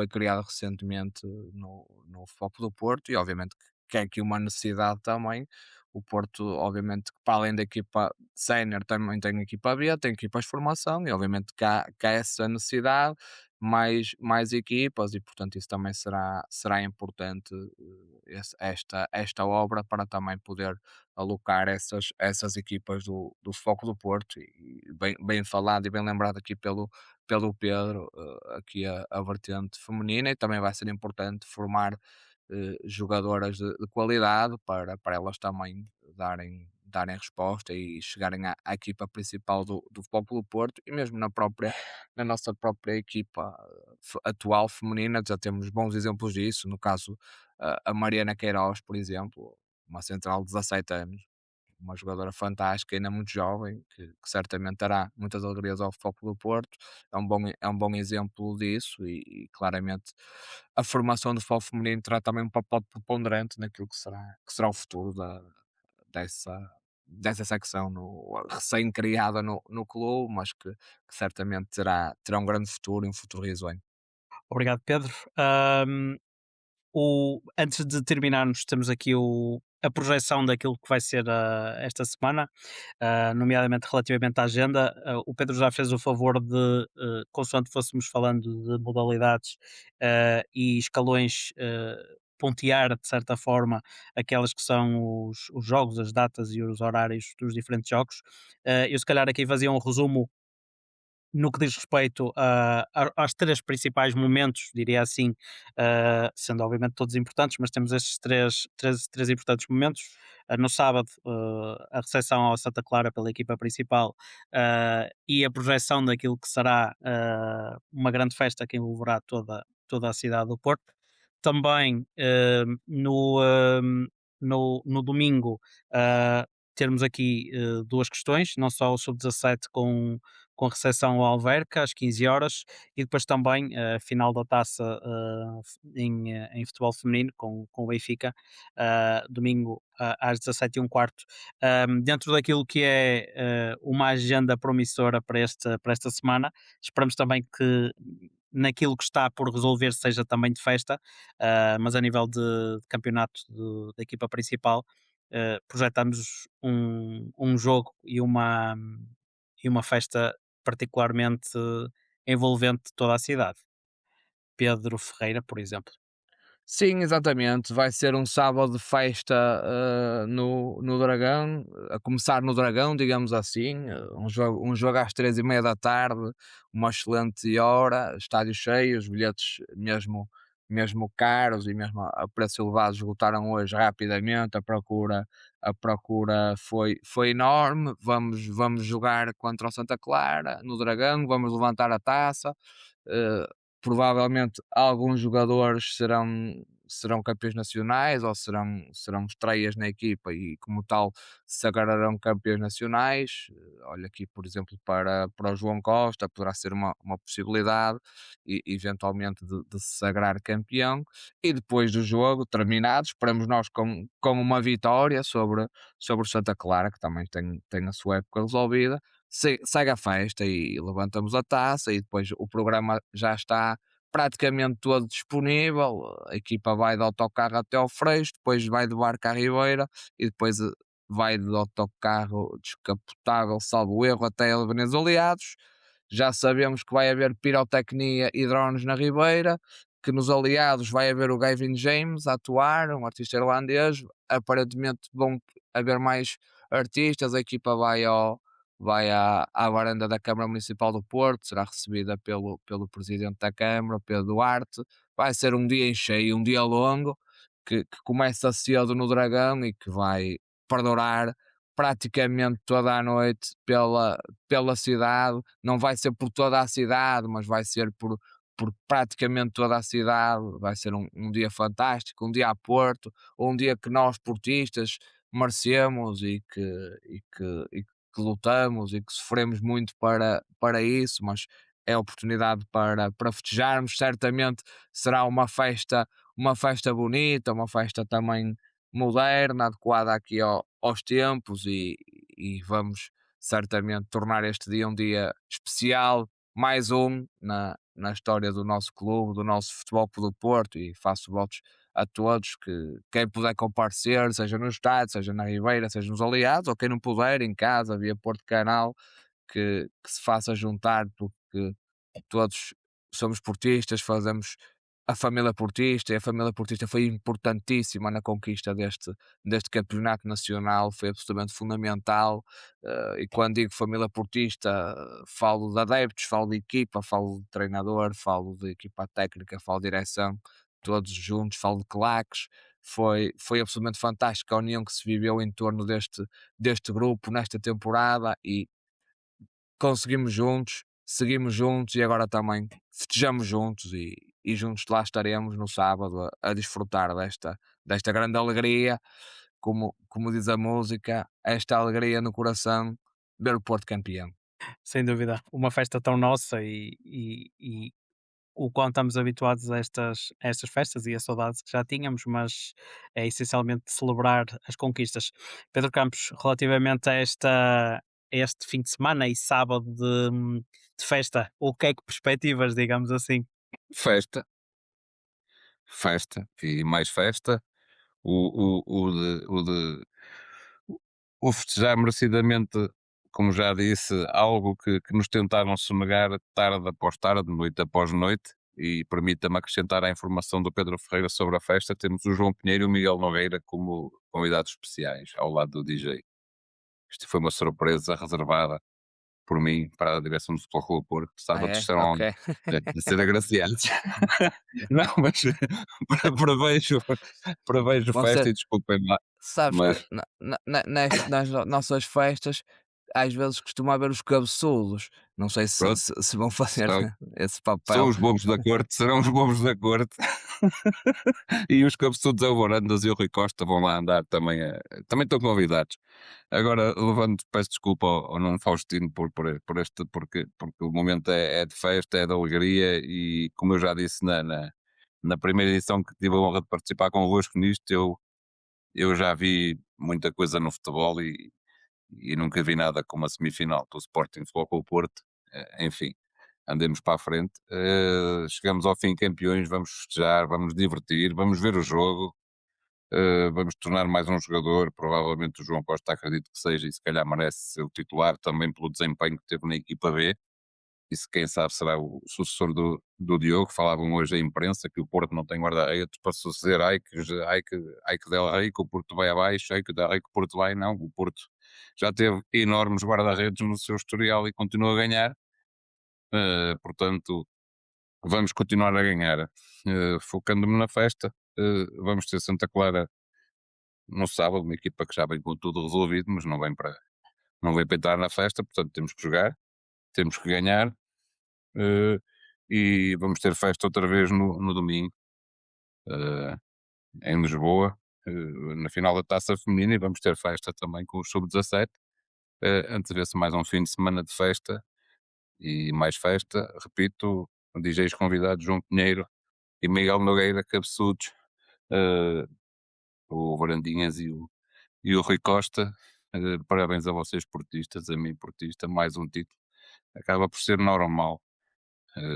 criado recentemente no Futebol Clube do Porto e obviamente que é aqui uma necessidade também. O Porto, obviamente, que para além da equipa sénior, também tem a equipa B, tem equipas de formação e obviamente que há essa necessidade, mais equipas e portanto isso também será importante esta obra para também poder alocar essas equipas do Foco do Porto e bem falado e bem lembrado aqui pelo Pedro, aqui a vertente feminina e também vai ser importante formar jogadoras de qualidade para elas também darem resposta e chegarem à equipa principal do Futebol Clube do Porto e mesmo na nossa própria equipa atual feminina já temos bons exemplos disso, no caso a Mariana Queiroz, por exemplo, uma central de 17 anos, uma jogadora fantástica, ainda muito jovem, que certamente dará muitas alegrias ao Futebol Clube do Porto. É um bom exemplo disso e claramente a formação do futebol feminino terá também um papel preponderante naquilo que será o futuro dessa, dessa secção recém-criada no clube, mas que certamente terá um grande futuro e um futuro risonho. Obrigado, Pedro. Antes de terminarmos, temos aqui a projeção daquilo que vai ser esta semana, nomeadamente relativamente à agenda. O Pedro já fez o favor de, consoante fôssemos falando de modalidades e escalões, pontear, de certa forma, aquelas que são os jogos, as datas e os horários dos diferentes jogos. Eu, se calhar, aqui fazia um resumo no que diz respeito aos três principais momentos, diria assim, sendo obviamente todos importantes, mas temos estes três importantes momentos. No sábado, a recepção ao Santa Clara pela equipa principal e a projeção daquilo que será uma grande festa que envolverá toda a cidade do Porto. Também no domingo, termos aqui duas questões, não só o sub-17 com recepção ao Alverca às 15 horas e depois também a final da taça em futebol feminino com o Benfica, domingo às 17h15. Dentro daquilo que é uma agenda promissora para esta semana, esperamos também que naquilo que está por resolver seja também de festa, mas a nível de campeonato da equipa principal, projetamos um jogo e uma festa particularmente envolvente toda a cidade. Pedro Ferreira, por exemplo. Sim, exatamente. Vai ser um sábado de festa no Dragão, a começar no Dragão, digamos assim. Um jogo às 15h30, uma excelente hora, estádio cheio, os bilhetes mesmo caros e mesmo a preço elevado esgotaram hoje rapidamente. A procura foi enorme. Vamos jogar contra o Santa Clara no Dragão, vamos levantar a taça. eh, Provavelmente alguns jogadores serão campeões nacionais ou serão estreias na equipa e, como tal, se sagrarão campeões nacionais. Olha aqui, por exemplo, para o João Costa, poderá ser uma possibilidade, e, eventualmente, de se sagrar campeão. E depois do jogo terminado, esperamos nós com uma vitória sobre o Santa Clara, que também tem a sua época resolvida. segue a festa e levantamos a taça e depois o programa já está praticamente todo disponível. A equipa vai de autocarro até ao Freixo, depois vai de barco à Ribeira e depois vai de autocarro descapotável, salvo erro, até Benes Aliados. Já sabemos que vai haver pirotecnia e drones na Ribeira, que nos Aliados vai haver o Gavin James a atuar, um artista irlandês. Aparentemente vão haver mais artistas, a equipa vai à varanda da Câmara Municipal do Porto, será recebida pelo Presidente da Câmara, Pedro Duarte. Vai ser um dia em cheio, um dia longo, que começa cedo no Dragão e que vai perdurar praticamente toda a noite pela cidade. Não vai ser por toda a cidade, mas vai ser por praticamente toda a cidade. Vai ser um dia fantástico, um dia a Porto, um dia que nós, portistas, merecemos e que lutamos e que sofremos muito para isso, mas é oportunidade para festejarmos. Certamente será uma festa bonita, uma festa também moderna, adequada aqui aos tempos e vamos certamente tornar este dia um dia especial, mais um na história do nosso clube, do nosso Futebol Clube do Porto, e faço votos a todos que quem puder comparecer, seja no estádio, seja na Ribeira, seja nos Aliados, ou quem não puder em casa, via Porto Canal, que se faça juntar, porque todos somos portistas, fazemos a família portista, e a família portista foi importantíssima na conquista deste campeonato nacional, foi absolutamente fundamental. E quando digo família portista, falo de adeptos, falo de equipa, falo de treinador, falo de equipa técnica, falo de direção, todos juntos, falo de claques. Foi absolutamente fantástica a união que se viveu em torno deste grupo nesta temporada e conseguimos juntos, seguimos juntos e agora também festejamos juntos e juntos lá estaremos no sábado a desfrutar desta grande alegria, como diz a música, esta alegria no coração, ver o Porto campeão. Sem dúvida, uma festa tão nossa e o quanto estamos habituados a estas festas e a saudades que já tínhamos, mas é essencialmente celebrar as conquistas. Pedro Campos, relativamente a este fim de semana e sábado de festa, o que é que perspectivas, digamos assim? Festa, festa e mais festa. O festejar merecidamente, como já disse, algo que nos tentaram sonegar tarde após tarde, noite após noite, e permita-me acrescentar a informação do Pedro Ferreira sobre a festa. Temos o João Pinheiro e o Miguel Nogueira como convidados especiais ao lado do DJ. Isto foi uma surpresa reservada por mim para a direção do Futebol Clube do Porto. Sábados estarão Ok. a ser agraciados. Não, mas prevejo Vão festa ser, e desculpem lá, sabes que mas nas nossas festas às vezes costuma haver os cabeçudos. Não sei se, pronto, se, se vão fazer serão, esse são papel. os bobos da corte, serão os bobos da corte. E os cabeçudos ao Varandas e o Rui Costa vão lá andar também. Também estão convidados. Agora, levando, peço desculpa ao Nuno Faustino por este, porque o momento é de festa, é de alegria e, como eu já disse na primeira edição que tive a honra de participar convosco nisto, eu já vi muita coisa no futebol e nunca vi nada como a semifinal do Sporting Futebol Clube do Porto. Enfim, andemos para a frente. Chegamos ao fim campeões, vamos festejar, vamos divertir, vamos ver o jogo. Vamos tornar mais um jogador, provavelmente o João Costa acredito que seja e se calhar merece ser o titular também pelo desempenho que teve na equipa B e se quem sabe será o sucessor do Diogo. Falavam hoje a imprensa que o Porto não tem guarda-redes para suceder, ai que Del Rey, que o Porto vai abaixo, ai que Del Rey que o Porto vai, não, o Porto já teve enormes guarda-redes no seu historial e continua a ganhar. Portanto vamos continuar a ganhar. Focando-me na festa, vamos ter Santa Clara no sábado, uma equipa que já vem com tudo resolvido, mas não vem para entrar na festa, portanto temos que jogar, temos que ganhar, e vamos ter festa outra vez no domingo, eh, em Lisboa, na final da Taça Feminina, e vamos ter festa também com o Sub-17. Antevê-se mais um fim de semana de festa e mais festa, repito, DJs convidados João Pinheiro e Miguel Nogueira, cabeçudos, o Varandinhas e o Rui Costa, Parabéns a vocês portistas, a mim portista, mais um título. Acaba por ser normal.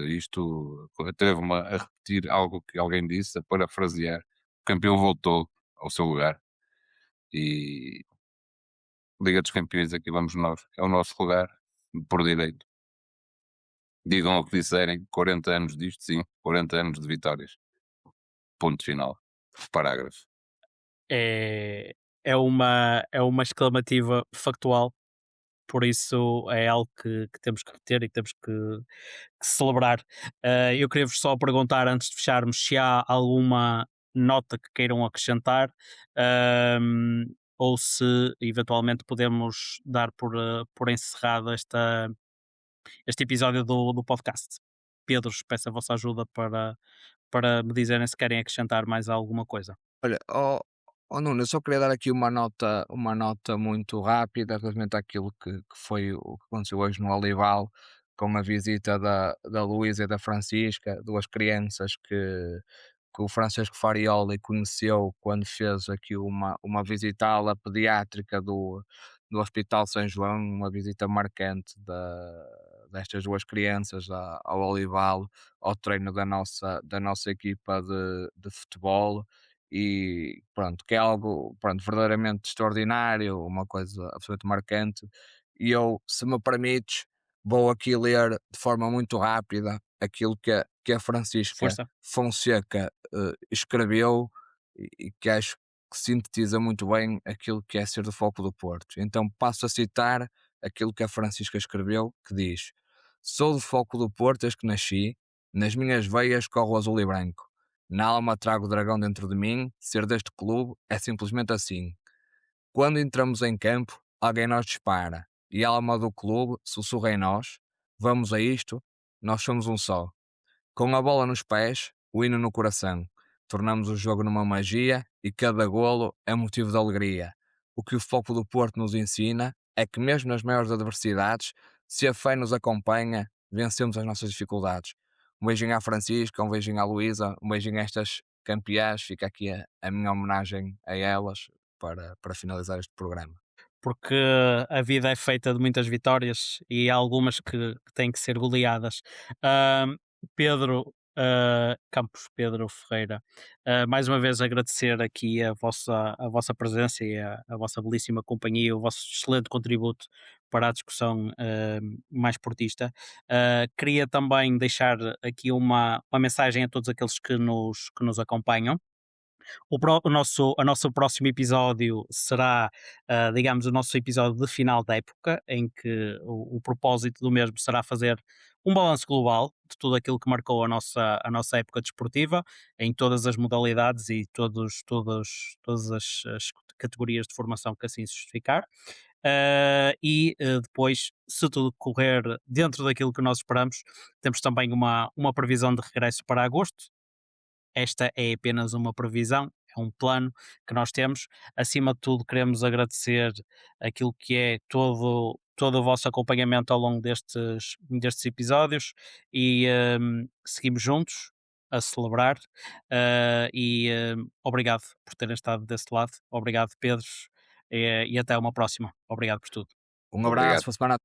Isto atrevo-me a repetir algo que alguém disse, a parafrasear. O campeão voltou ao seu lugar e Liga dos Campeões, aqui vamos nós. É o nosso lugar por direito. Digam o que disserem, 40 anos disto, sim, 40 anos de vitórias. Ponto final. Parágrafo. É, é uma exclamativa factual, por isso é algo que temos que reter e que temos que celebrar. Eu queria-vos só perguntar, antes de fecharmos, se há alguma nota que queiram acrescentar, ahm, ou se eventualmente podemos dar por encerrado este episódio do podcast. Pedro, peço a vossa ajuda para me dizerem se querem acrescentar mais alguma coisa. Olha, Nuno, eu só queria dar aqui uma nota muito rápida relativamente àquilo que foi o que aconteceu hoje no Olival, com a visita da Luísa e da Francisca, duas crianças que o Francesco Farioli conheceu quando fez aqui uma visita à ala pediátrica do Hospital São João, uma visita marcante destas duas crianças ao Olival, ao treino da nossa equipa de futebol. E pronto, que é algo, pronto, verdadeiramente extraordinário, uma coisa absolutamente marcante. E eu, se me permites, vou aqui ler de forma muito rápida aquilo que a Francisca Força. Fonseca escreveu, e que acho que sintetiza muito bem aquilo que é ser do Foco do Porto. Então passo a citar aquilo que a Francisca escreveu, que diz: "Sou do Foco do Porto desde que nasci, nas minhas veias corre o azul e branco. Na alma trago o dragão dentro de mim, ser deste clube é simplesmente assim. Quando entramos em campo, alguém nos dispara, e a alma do clube sussurra em nós: vamos a isto, nós somos um só. Com a bola nos pés, o hino no coração. Tornamos o jogo numa magia e cada golo é motivo de alegria. O que o Foco do Porto nos ensina é que mesmo nas maiores adversidades, se a fé nos acompanha, vencemos as nossas dificuldades." Um beijinho à Francisca, um beijinho à Luísa, um beijinho a estas campeãs. Fica aqui a minha homenagem a elas para finalizar este programa. Porque a vida é feita de muitas vitórias e há algumas que têm que ser goleadas. Ahm, Pedro Campos, Pedro Ferreira, mais uma vez agradecer aqui a vossa presença e a vossa belíssima companhia, o vosso excelente contributo para a discussão mais portista. Queria também deixar aqui uma mensagem a todos aqueles que nos acompanham. O nosso próximo episódio será, digamos, o nosso episódio de final da época, em que o propósito do mesmo será fazer um balanço global de tudo aquilo que marcou a nossa época desportiva, em todas as modalidades e todas as categorias de formação que assim se justificar. Depois, se tudo correr dentro daquilo que nós esperamos, temos também uma previsão de regresso para agosto. Esta é apenas uma previsão, é um plano que nós temos. Acima de tudo, queremos agradecer aquilo que é todo o vosso acompanhamento ao longo destes episódios e seguimos juntos a celebrar. Obrigado por terem estado desse lado. Obrigado, Pedro, e até uma próxima. Obrigado por tudo. Um abraço, Obrigado. para a semana.